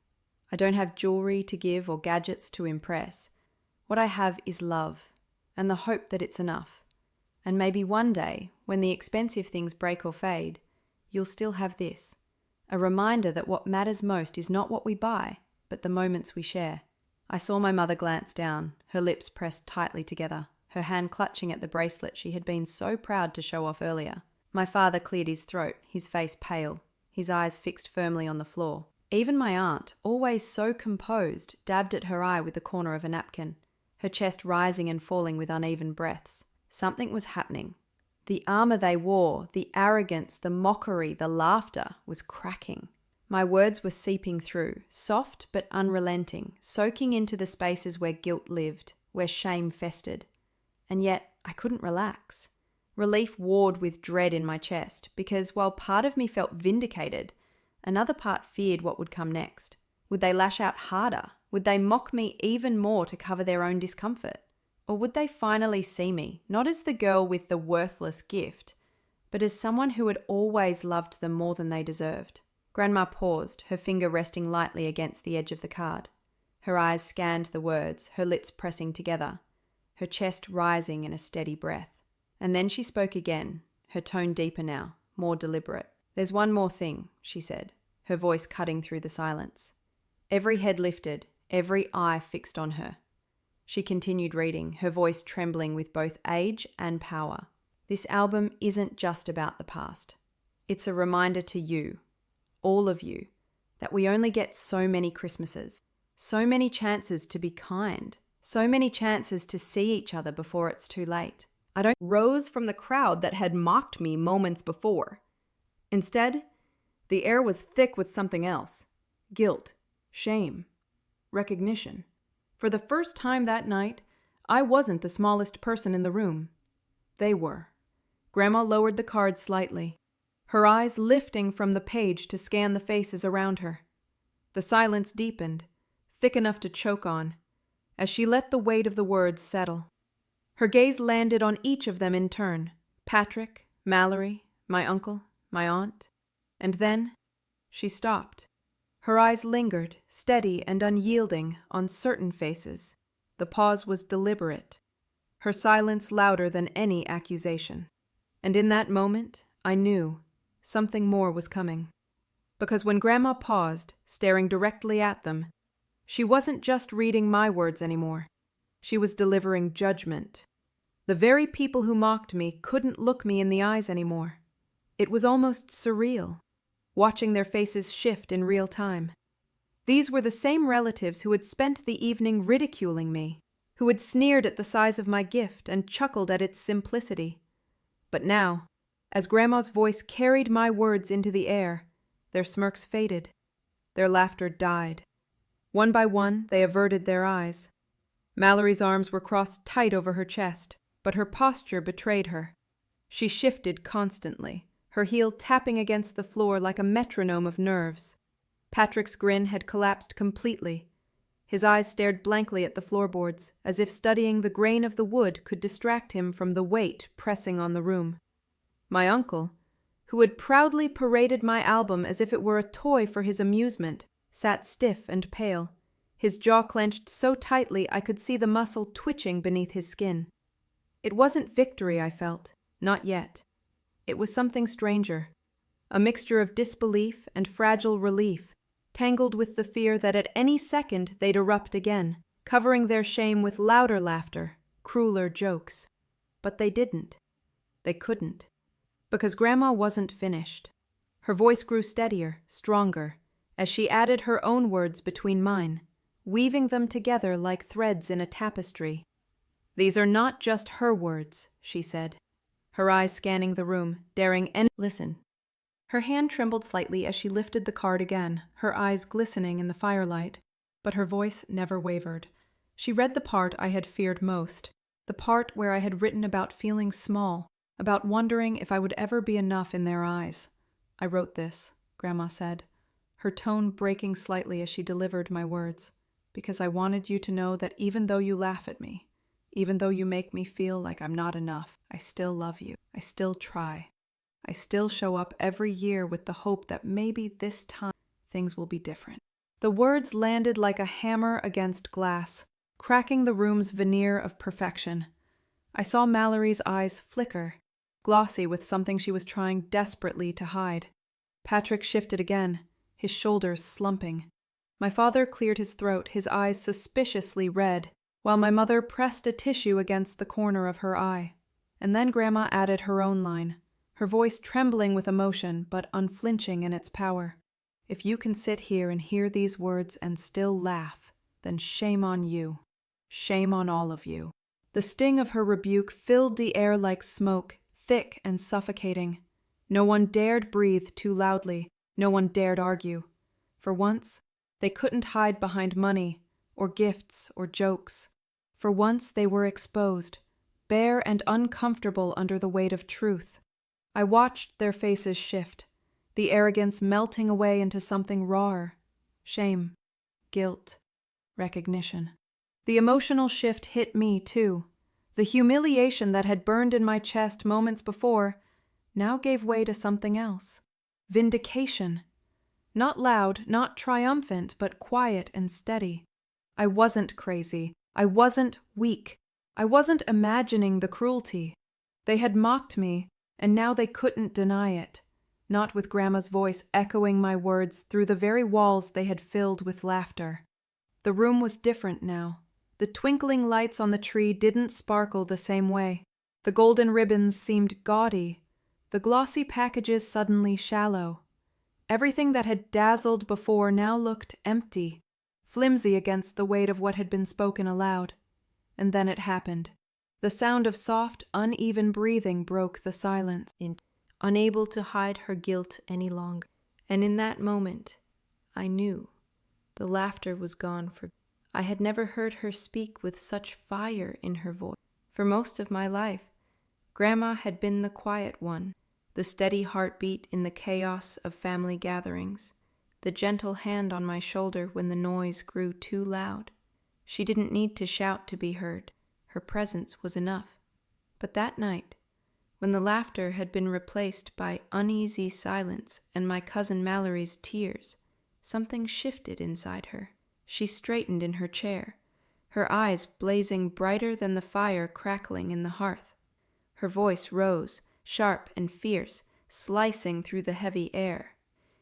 I don't have jewelry to give or gadgets to impress. What I have is love, and the hope that it's enough. And maybe one day, when the expensive things break or fade, you'll still have this. A reminder that what matters most is not what we buy, but the moments we share. I saw my mother glance down, her lips pressed tightly together, her hand clutching at the bracelet she had been so proud to show off earlier. My father cleared his throat, his face pale, his eyes fixed firmly on the floor. Even my aunt, always so composed, dabbed at her eye with the corner of a napkin, her chest rising and falling with uneven breaths. Something was happening. The armor they wore, the arrogance, the mockery, the laughter was cracking. My words were seeping through, soft but unrelenting, soaking into the spaces where guilt lived, where shame festered. And yet I couldn't relax. Relief warred with dread in my chest, because while part of me felt vindicated, another part feared what would come next. Would they lash out harder? Would they mock me even more to cover their own discomfort? Or would they finally see me, not as the girl with the worthless gift, but as someone who had always loved them more than they deserved? Grandma paused, her finger resting lightly against the edge of the card. Her eyes scanned the words, her lips pressing together, her chest rising in a steady breath. And then she spoke again, her tone deeper now, more deliberate. "There's one more thing," she said, her voice cutting through the silence. Every head lifted, every eye fixed on her. She continued reading, her voice trembling with both age and power. "This album isn't just about the past. It's a reminder to you, all of you, that we only get so many Christmases, so many chances to be kind, so many chances to see each other before it's too late." I don't rose from the crowd that had mocked me moments before. Instead, the air was thick with something else. Guilt, shame, recognition. For the first time that night, I wasn't the smallest person in the room. They were. Grandma lowered the card slightly, her eyes lifting from the page to scan the faces around her. The silence deepened, thick enough to choke on, as she let the weight of the words settle. Her gaze landed on each of them in turn, Patrick, Mallory, my uncle, my aunt, and then she stopped. Her eyes lingered, steady and unyielding, on certain faces. The pause was deliberate, her silence louder than any accusation. And in that moment, I knew something more was coming. Because when Grandma paused, staring directly at them, she wasn't just reading my words anymore. She was delivering judgment. The very people who mocked me couldn't look me in the eyes anymore. It was almost surreal, watching their faces shift in real time. These were the same relatives who had spent the evening ridiculing me, who had sneered at the size of my gift and chuckled at its simplicity. But now, as Grandma's voice carried my words into the air, their smirks faded, their laughter died. One by one, they averted their eyes. Mallory's arms were crossed tight over her chest, but her posture betrayed her. She shifted constantly, her heel tapping against the floor like a metronome of nerves. Patrick's grin had collapsed completely. His eyes stared blankly at the floorboards, as if studying the grain of the wood could distract him from the weight pressing on the room. My uncle, who had proudly paraded my album as if it were a toy for his amusement, sat stiff and pale, his jaw clenched so tightly I could see the muscle twitching beneath his skin. It wasn't victory I felt, not yet. It was something stranger, a mixture of disbelief and fragile relief, tangled with the fear that at any second they'd erupt again, covering their shame with louder laughter, crueler jokes. But they didn't. They couldn't. Because Grandma wasn't finished. Her voice grew steadier, stronger, as she added her own words between mine, weaving them together like threads in a tapestry. "These are not just her words," she said, her eyes scanning the room, daring any— "Listen." Her hand trembled slightly as she lifted the card again, her eyes glistening in the firelight, but her voice never wavered. She read the part I had feared most, the part where I had written about feeling small, about wondering if I would ever be enough in their eyes. "I wrote this," Grandma said, her tone breaking slightly as she delivered my words, "because I wanted you to know that even though you laugh at me, even though you make me feel like I'm not enough, I still love you. I still try. I still show up every year with the hope that maybe this time things will be different." The words landed like a hammer against glass, cracking the room's veneer of perfection. I saw Mallory's eyes flicker, glossy with something she was trying desperately to hide. Patrick shifted again, his shoulders slumping. My father cleared his throat, his eyes suspiciously red, while my mother pressed a tissue against the corner of her eye. And then Grandma added her own line, her voice trembling with emotion but unflinching in its power. "If you can sit here and hear these words and still laugh, then shame on you. Shame on all of you." The sting of her rebuke filled the air like smoke, thick and suffocating. No one dared breathe too loudly. No one dared argue. For once, they couldn't hide behind money, or gifts, or jokes. For once they were exposed, bare and uncomfortable under the weight of truth. I watched their faces shift, the arrogance melting away into something rawer. Shame, guilt, recognition. The emotional shift hit me, too. The humiliation that had burned in my chest moments before now gave way to something else. Vindication. Not loud, not triumphant, but quiet and steady. I wasn't crazy. I wasn't weak. I wasn't imagining the cruelty. They had mocked me, and now they couldn't deny it. Not with Grandma's voice echoing my words through the very walls they had filled with laughter. The room was different now. The twinkling lights on the tree didn't sparkle the same way. The golden ribbons seemed gaudy. The glossy packages suddenly shallow. Everything that had dazzled before now looked empty, flimsy against the weight of what had been spoken aloud. And then it happened. The sound of soft, uneven breathing broke the silence. Unable to hide her guilt any longer. And in that moment, I knew the laughter was gone for good. I had never heard her speak with such fire in her voice. For most of my life, Grandma had been the quiet one, the steady heartbeat in the chaos of family gatherings, the gentle hand on my shoulder when the noise grew too loud. She didn't need to shout to be heard. Her presence was enough. But that night, when the laughter had been replaced by uneasy silence and my cousin Mallory's tears, something shifted inside her. She straightened in her chair, her eyes blazing brighter than the fire crackling in the hearth. Her voice rose, sharp and fierce, slicing through the heavy air.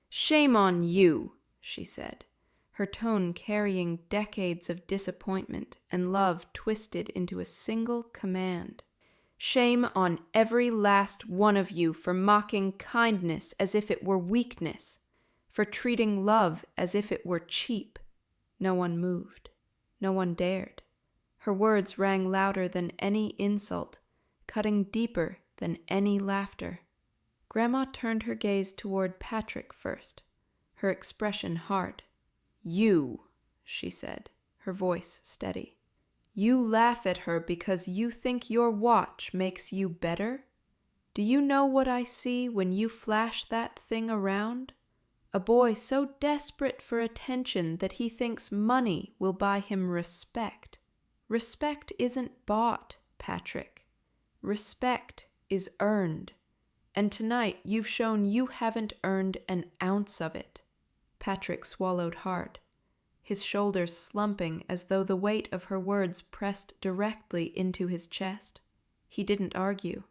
"Shame on you," she said, her tone carrying decades of disappointment and love twisted into a single command. "Shame on every last one of you for mocking kindness as if it were weakness, for treating love as if it were cheap." No one moved. No one dared. Her words rang louder than any insult, cutting deeper than any laughter. Grandma turned her gaze toward Patrick first, her expression hard. "You," she said, her voice steady. "You laugh at her because you think your watch makes you better? Do you know what I see when you flash that thing around? A boy so desperate for attention that he thinks money will buy him respect. Respect isn't bought, Patrick. Respect is earned. And tonight you've shown you haven't earned an ounce of it." Patrick swallowed hard, his shoulders slumping as though the weight of her words pressed directly into his chest. He didn't argue.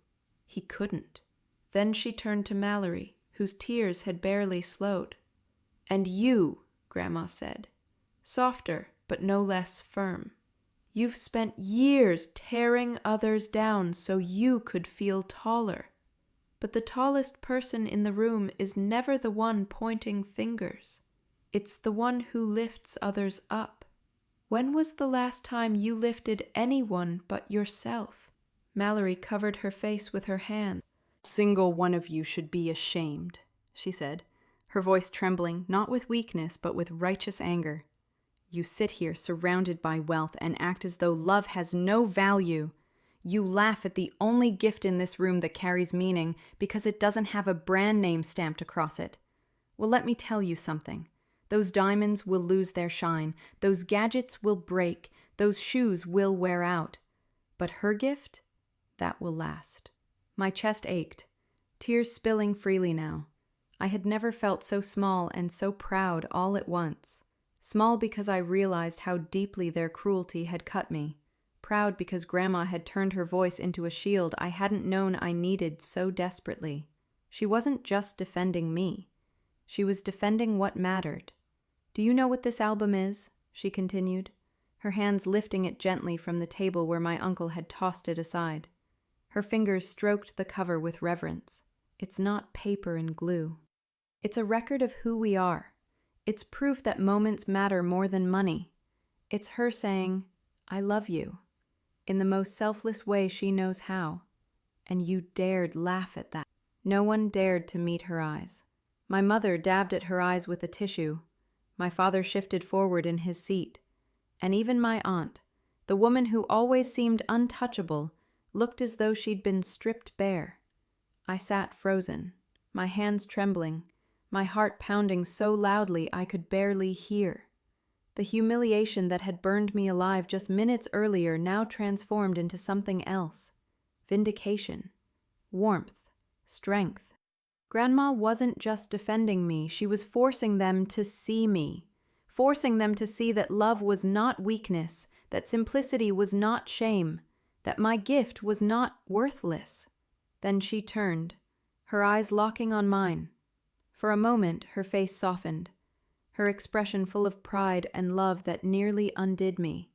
He couldn't. Then she turned to Mallory, whose tears had barely slowed. "And you," Grandma said, softer but no less firm. "You've spent years tearing others down so you could feel taller. But the tallest person in the room is never the one pointing fingers. It's the one who lifts others up. When was the last time you lifted anyone but yourself?" Mallory covered her face with her hands. "Single one of you should be ashamed," she said, her voice trembling, not with weakness, but with righteous anger. "You sit here surrounded by wealth and act as though love has no value. You laugh at the only gift in this room that carries meaning because it doesn't have a brand name stamped across it. Well, let me tell you something. Those diamonds will lose their shine, those gadgets will break, those shoes will wear out. But her gift, that will last." My chest ached, tears spilling freely now. I had never felt so small and so proud all at once. Small because I realized how deeply their cruelty had cut me. Proud because Grandma had turned her voice into a shield I hadn't known I needed so desperately. She wasn't just defending me. She was defending what mattered. "Do you know what this album is?" she continued, her hands lifting it gently from the table where my uncle had tossed it aside. Her fingers stroked the cover with reverence. "It's not paper and glue. It's a record of who we are. It's proof that moments matter more than money. It's her saying, 'I love you,' in the most selfless way she knows how. And you dared laugh at that." No one dared to meet her eyes. My mother dabbed at her eyes with a tissue. My father shifted forward in his seat. And even my aunt, the woman who always seemed untouchable, looked as though she'd been stripped bare. I sat frozen, my hands trembling, my heart pounding so loudly I could barely hear. The humiliation that had burned me alive just minutes earlier now transformed into something else. Vindication. Warmth. Strength. Grandma wasn't just defending me, she was forcing them to see me. Forcing them to see that love was not weakness, that simplicity was not shame, that my gift was not worthless. Then she turned, her eyes locking on mine. For a moment, her face softened, her expression full of pride and love that nearly undid me.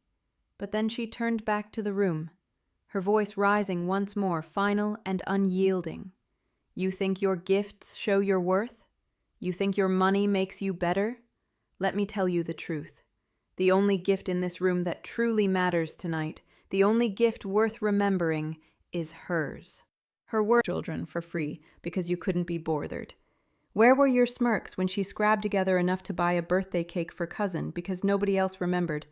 But then she turned back to the room, her voice rising once more, final and unyielding. "You think your gifts show your worth? You think your money makes you better? Let me tell you the truth. The only gift in this room that truly matters tonight, the only gift worth remembering, is hers." Her words, "children for free because you couldn't be bothered." Where were your smirks when she scrabbed together enough to buy a birthday cake for cousin because nobody else remembered?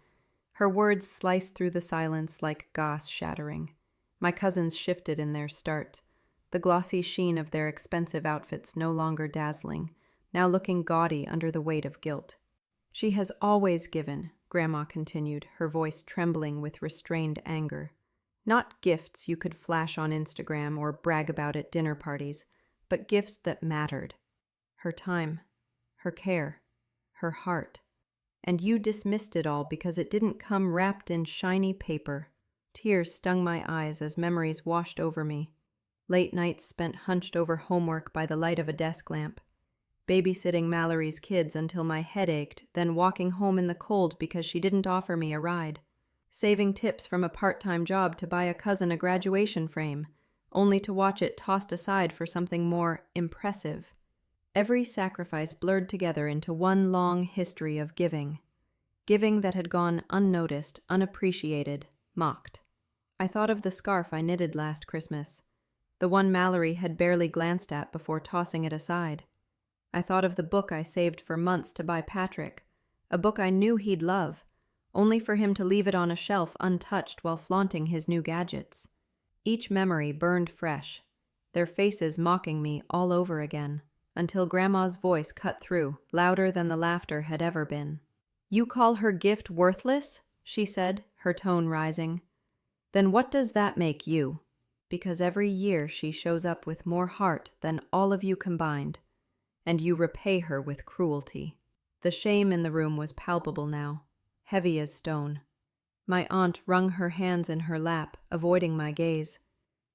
Her words sliced through the silence like glass shattering. My cousins shifted in their start, the glossy sheen of their expensive outfits no longer dazzling, now looking gaudy under the weight of guilt. "She has always given," Grandma continued, her voice trembling with restrained anger. "Not gifts you could flash on Instagram or brag about at dinner parties, but gifts that mattered. Her time, her care, her heart. And you dismissed it all because it didn't come wrapped in shiny paper." Tears stung my eyes as memories washed over me. Late nights spent hunched over homework by the light of a desk lamp. Babysitting Mallory's kids until my head ached, then walking home in the cold because she didn't offer me a ride. Saving tips from a part-time job to buy a cousin a graduation frame, only to watch it tossed aside for something more impressive. Every sacrifice blurred together into one long history of giving. Giving that had gone unnoticed, unappreciated, mocked. I thought of the scarf I knitted last Christmas, the one Mallory had barely glanced at before tossing it aside. I thought of the book I saved for months to buy Patrick, a book I knew he'd love, only for him to leave it on a shelf untouched while flaunting his new gadgets. Each memory burned fresh, their faces mocking me all over again, until Grandma's voice cut through, louder than the laughter had ever been. "You call her gift worthless?" she said, her tone rising. "Then what does that make you? Because every year she shows up with more heart than all of you combined, and you repay her with cruelty." The shame in the room was palpable now, heavy as stone. My aunt wrung her hands in her lap, avoiding my gaze.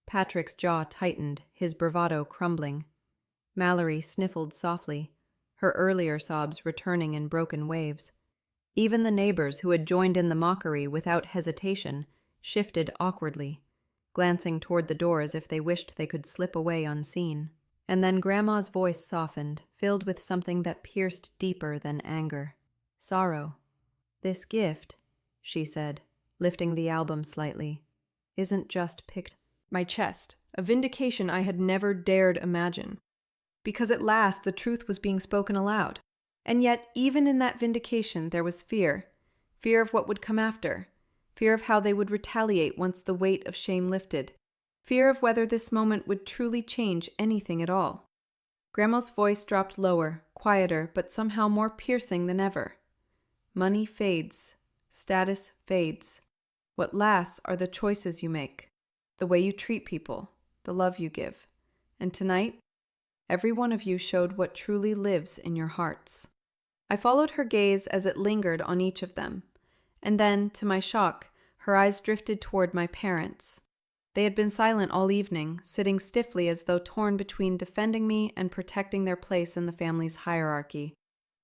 Patrick's jaw tightened, his bravado crumbling. Mallory sniffled softly, her earlier sobs returning in broken waves. Even the neighbors who had joined in the mockery without hesitation shifted awkwardly, glancing toward the door as if they wished they could slip away unseen. And then Grandma's voice softened, filled with something that pierced deeper than anger. Sorrow. "This gift," she said, lifting the album slightly, "isn't just picked." My chest, a vindication I had never dared imagine. Because at last the truth was being spoken aloud. And yet, even in that vindication, there was fear. Fear of what would come after. Fear of how they would retaliate once the weight of shame lifted. Fear of whether this moment would truly change anything at all. Grandma's voice dropped lower, quieter, but somehow more piercing than ever. "Money fades. Status fades. What lasts are the choices you make, the way you treat people, the love you give. And tonight, Every one of you showed what truly lives in your hearts. I followed her gaze as it lingered on each of them, and then, to my shock, her eyes drifted toward my parents. They had been silent all evening, sitting stiffly as though torn between defending me and protecting their place in the family's hierarchy.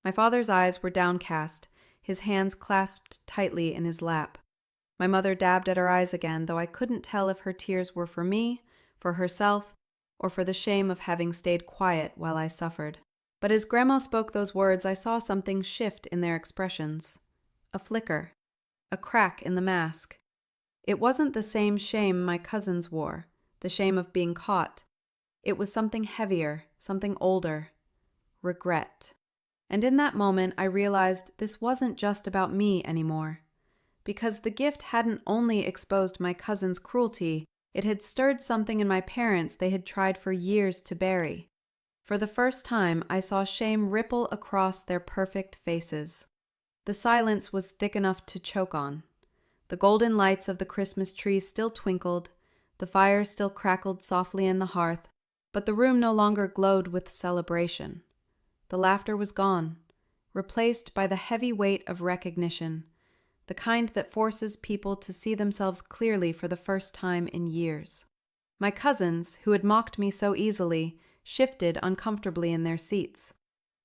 My father's eyes were downcast, his hands clasped tightly in his lap. My mother dabbed at her eyes again, though I couldn't tell if her tears were for me, for herself, or for the shame of having stayed quiet while I suffered. But as Grandma spoke those words, I saw something shift in their expressions. A flicker. A crack in the mask. It wasn't the same shame my cousins wore, the shame of being caught. It was something heavier, something older. Regret. And in that moment, I realized this wasn't just about me anymore. Because the gift hadn't only exposed my cousin's cruelty, it had stirred something in my parents they had tried for years to bury. For the first time, I saw shame ripple across their perfect faces. The silence was thick enough to choke on. The golden lights of the Christmas tree still twinkled, the fire still crackled softly in the hearth, but the room no longer glowed with celebration. The laughter was gone, replaced by the heavy weight of recognition, the kind that forces people to see themselves clearly for the first time in years. My cousins, who had mocked me so easily, shifted uncomfortably in their seats.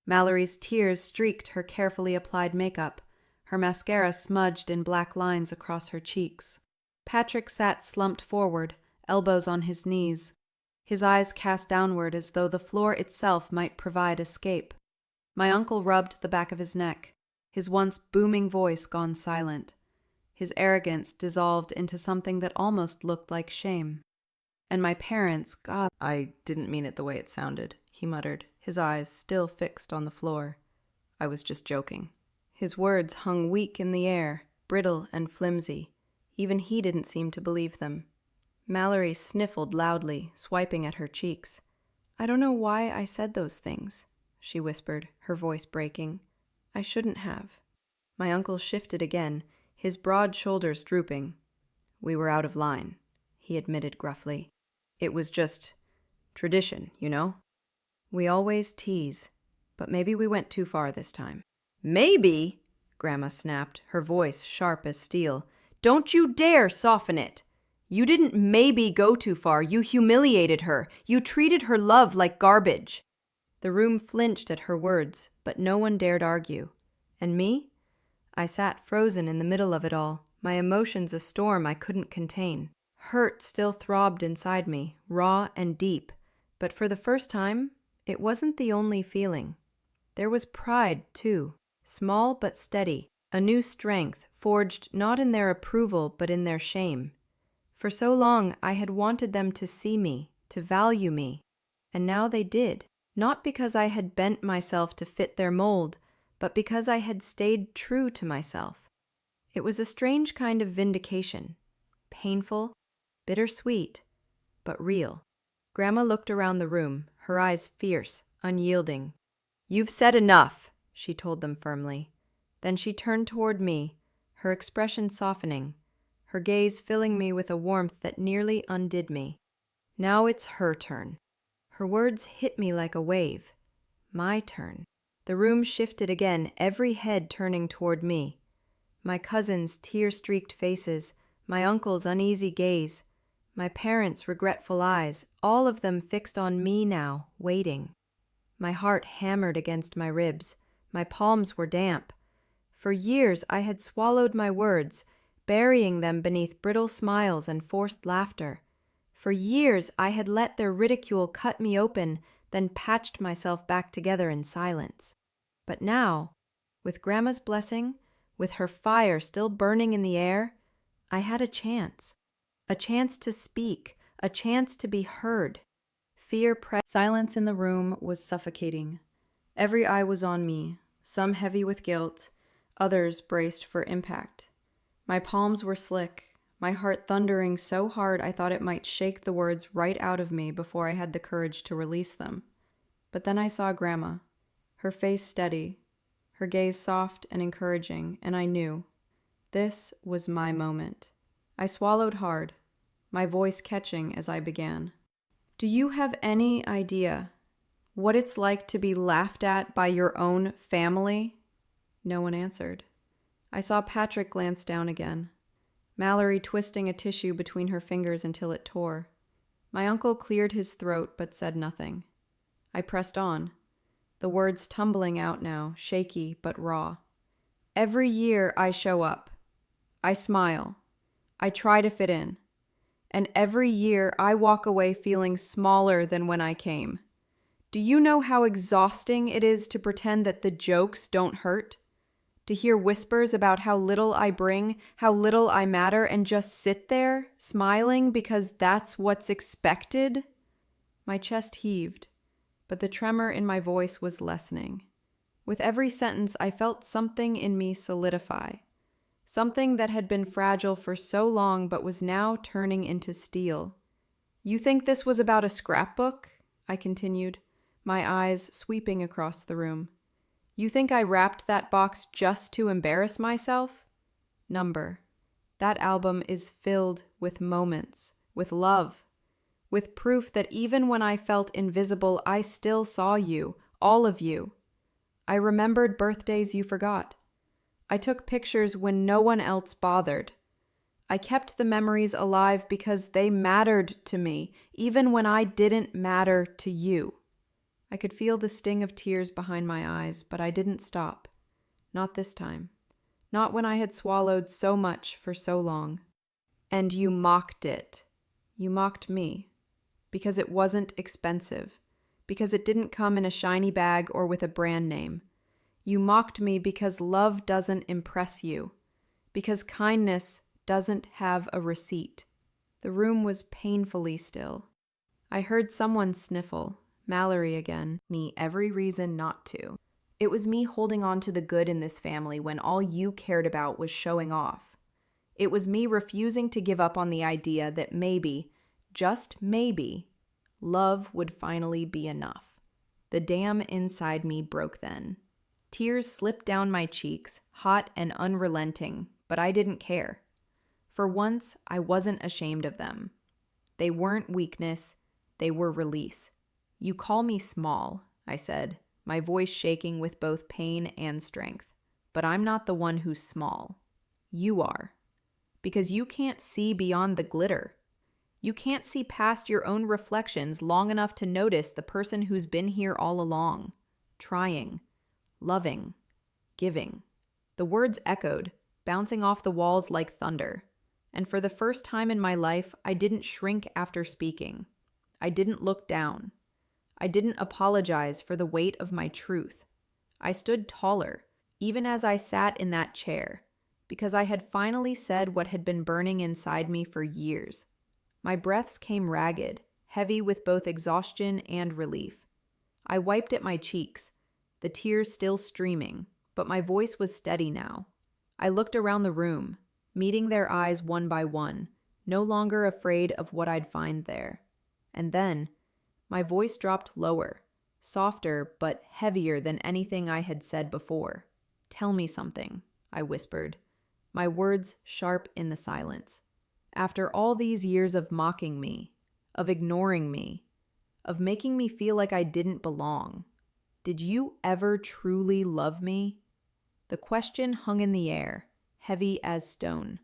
Mallory's tears streaked her carefully applied makeup, her mascara smudged in black lines across her cheeks. Patrick sat slumped forward, elbows on his knees, his eyes cast downward as though the floor itself might provide escape. My uncle rubbed the back of his neck, his once booming voice gone silent, his arrogance dissolved into something that almost looked like shame. And my parents, God, I didn't mean it the way it sounded, he muttered, his eyes still fixed on the floor. I was just joking. His words hung weak in the air, brittle and flimsy. Even he didn't seem to believe them. Mallory sniffled loudly, swiping at her cheeks. "I don't know why I said those things," she whispered, her voice breaking. "I shouldn't have." My uncle shifted again, his broad shoulders drooping. "We were out of line," he admitted gruffly. "It was just tradition, you know? We always tease, but maybe we went too far this time." "Maybe?" Grandma snapped, her voice sharp as steel. "Don't you dare soften it! You didn't maybe go too far. You humiliated her. You treated her love like garbage." The room flinched at her words, but no one dared argue. And me? I sat frozen in the middle of it all, my emotions a storm I couldn't contain. Hurt still throbbed inside me, raw and deep, but for the first time, it wasn't the only feeling. There was pride, too, small but steady, a new strength forged not in their approval but in their shame. For so long I had wanted them to see me, to value me, and now they did, not because I had bent myself to fit their mold, but because I had stayed true to myself. It was a strange kind of vindication, painful, bittersweet, but real. Grandma looked around the room, her eyes fierce, unyielding. "You've said enough," she told them firmly. Then she turned toward me, her expression softening, her gaze filling me with a warmth that nearly undid me. Now it's her turn. Her words hit me like a wave. My turn. The room shifted again, every head turning toward me. My cousins' tear-streaked faces, my uncle's uneasy gaze, my parents' regretful eyes, all of them fixed on me now, waiting. My heart hammered against my ribs. My palms were damp. For years I had swallowed my words, burying them beneath brittle smiles and forced laughter. For years I had let their ridicule cut me open, then patched myself back together in silence. But now, with Grandma's blessing, with her fire still burning in the air, I had a chance to speak, a chance to be heard. Silence in the room was suffocating. Every eye was on me, some heavy with guilt, others braced for impact. My palms were slick, my heart thundering so hard I thought it might shake the words right out of me before I had the courage to release them. But then I saw Grandma, her face steady, her gaze soft and encouraging, and I knew. This was my moment. I swallowed hard, my voice catching as I began. "Do you have any idea What it's like to be laughed at by your own family? No one answered. I saw Patrick glance down again. Mallory twisting a tissue between her fingers until it tore. My uncle cleared his throat but said nothing. I pressed on, the words tumbling out now, shaky but raw. Every year I show up. I smile. I try to fit in. And every year I walk away feeling smaller than when I came. Do you know how exhausting it is to pretend that the jokes don't hurt? To hear whispers about how little I bring, how little I matter, and just sit there, smiling because that's what's expected? My chest heaved, but the tremor in my voice was lessening. With every sentence, I felt something in me solidify. Something that had been fragile for so long but was now turning into steel. You think this was about a scrapbook? I continued, my eyes sweeping across the room. You think I wrapped that box just to embarrass myself? Number. That album is filled with moments, with love, with proof that even when I felt invisible, I still saw you, all of you. I remembered birthdays you forgot. I took pictures when no one else bothered. I kept the memories alive because they mattered to me, even when I didn't matter to you. I could feel the sting of tears behind my eyes, but I didn't stop. Not this time. Not when I had swallowed so much for so long. And you mocked it. You mocked me. Because it wasn't expensive. Because it didn't come in a shiny bag or with a brand name. You mocked me because love doesn't impress you. Because kindness doesn't have a receipt. The room was painfully still. I heard someone sniffle. Mallory again. Me every reason not to. It was me holding on to the good in this family when all you cared about was showing off. It was me refusing to give up on the idea that maybe, just maybe, love would finally be enough. The dam inside me broke then. Tears slipped down my cheeks, hot and unrelenting, but I didn't care. For once, I wasn't ashamed of them. They weren't weakness, they were release. You call me small, I said, my voice shaking with both pain and strength. But I'm not the one who's small. You are. Because you can't see beyond the glitter. You can't see past your own reflections long enough to notice the person who's been here all along. Trying. Loving. Giving. The words echoed, bouncing off the walls like thunder. And for the first time in my life, I didn't shrink after speaking. I didn't look down. I didn't apologize for the weight of my truth. I stood taller, even as I sat in that chair, because I had finally said what had been burning inside me for years. My breaths came ragged, heavy with both exhaustion and relief. I wiped at my cheeks, the tears still streaming, but my voice was steady now. I looked around the room, meeting their eyes one by one, no longer afraid of what I'd find there. And then, my voice dropped lower, softer but heavier than anything I had said before. Tell me something, I whispered, my words sharp in the silence. After all these years of mocking me, of ignoring me, of making me feel like I didn't belong, did you ever truly love me? The question hung in the air, heavy as stone,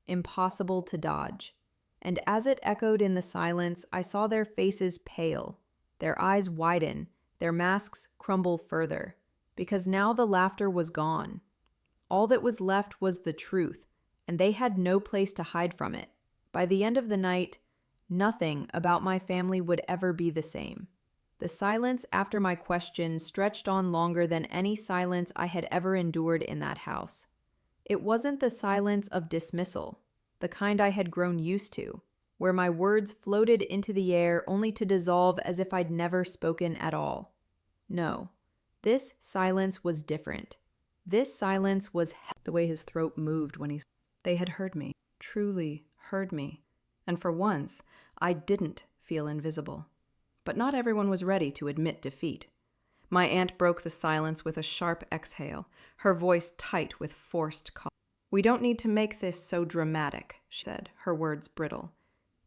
impossible to dodge. And as it echoed in the silence, I saw their faces pale, their eyes widen, their masks crumble further, because now the laughter was gone. All that was left was the truth, and they had no place to hide from it. By the end of the night, nothing about my family would ever be the same. The silence after my question stretched on longer than any silence I had ever endured in that house. It wasn't the silence of dismissal, the kind I had grown used to, where my words floated into the air only to dissolve as if I'd never spoken at all. No, this silence was different. This silence was The way his throat moved when They had heard me, truly heard me. And for once, I didn't feel invisible. But not everyone was ready to admit defeat. My aunt broke the silence with a sharp exhale, her voice tight with forced calm. We don't need to make this so dramatic, she said, her words brittle.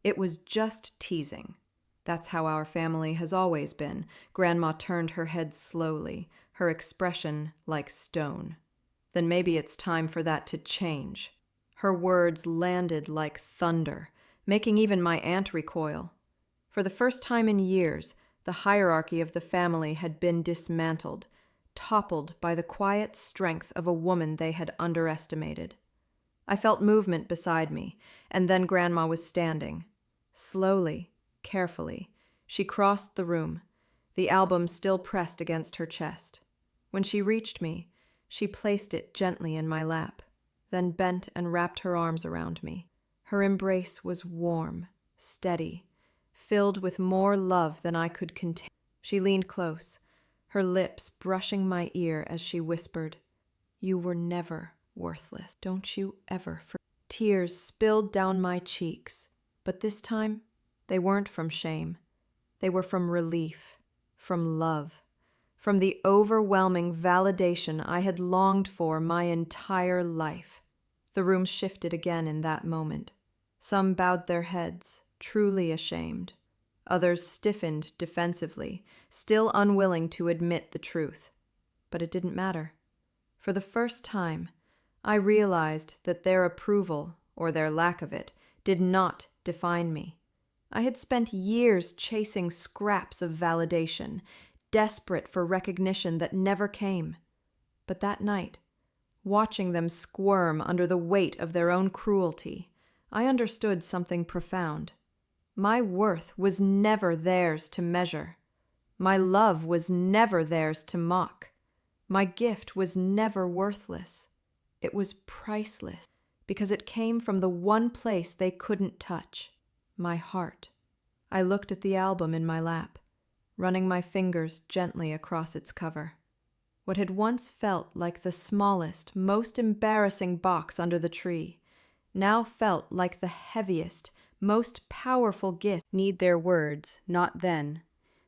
It was just teasing. That's how our family has always been. Grandma turned her head slowly, her expression like stone. Then maybe it's time for that to change. Her words landed like thunder, making even my aunt recoil. For the first time in years, the hierarchy of the family had been dismantled, toppled by the quiet strength of a woman they had underestimated. I felt movement beside me, and then Grandma was standing. Slowly, carefully, she crossed the room, the album still pressed against her chest. When she reached me, she placed it gently in my lap, then bent and wrapped her arms around me. Her embrace was warm, steady, filled with more love than I could contain. She leaned close, her lips brushing my ear as she whispered, "You were never worthless. Don't you ever forget." Tears spilled down my cheeks, but this time they weren't from shame. They were from relief, from love, from the overwhelming validation I had longed for my entire life. The room shifted again in that moment. Some bowed their heads, truly ashamed. Others stiffened defensively, still unwilling to admit the truth. But it didn't matter. For the first time, I realized that their approval, or their lack of it, did not define me. I had spent years chasing scraps of validation, desperate for recognition that never came. But that night, watching them squirm under the weight of their own cruelty, I understood something profound. My worth was never theirs to measure. My love was never theirs to mock. My gift was never worthless. It was priceless, because it came from the one place they couldn't touch, my heart. I looked at the album in my lap, running my fingers gently across its cover. What had once felt like the smallest, most embarrassing box under the tree, now felt like the heaviest, most powerful gift. Need their words, not then,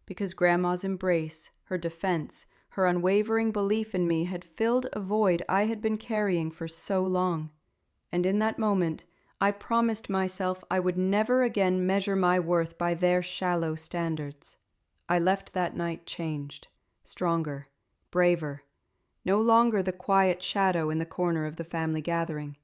because Grandma's embrace, her defense, her unwavering belief in me had filled a void I had been carrying for so long. And in that moment, I promised myself I would never again measure my worth by their shallow standards. I left that night changed, stronger, braver, no longer the quiet shadow in the corner of the family gathering.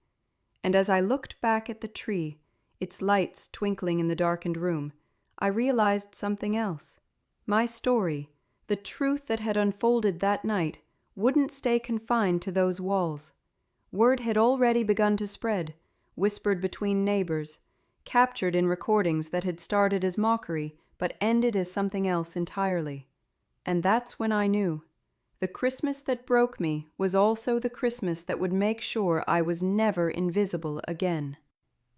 And as I looked back at the tree, its lights twinkling in the darkened room, I realized something else. My story, the truth that had unfolded that night, wouldn't stay confined to those walls. Word had already begun to spread, whispered between neighbors, captured in recordings that had started as mockery but ended as something else entirely. And that's when I knew. The Christmas that broke me was also the Christmas that would make sure I was never invisible again.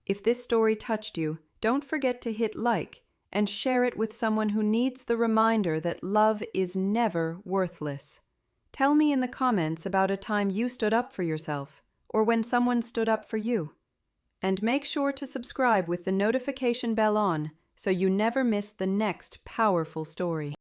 If this story touched you, don't forget to hit like and share it with someone who needs the reminder that love is never worthless. Tell me in the comments about a time you stood up for yourself, or when someone stood up for you. And make sure to subscribe with the notification bell on so you never miss the next powerful story.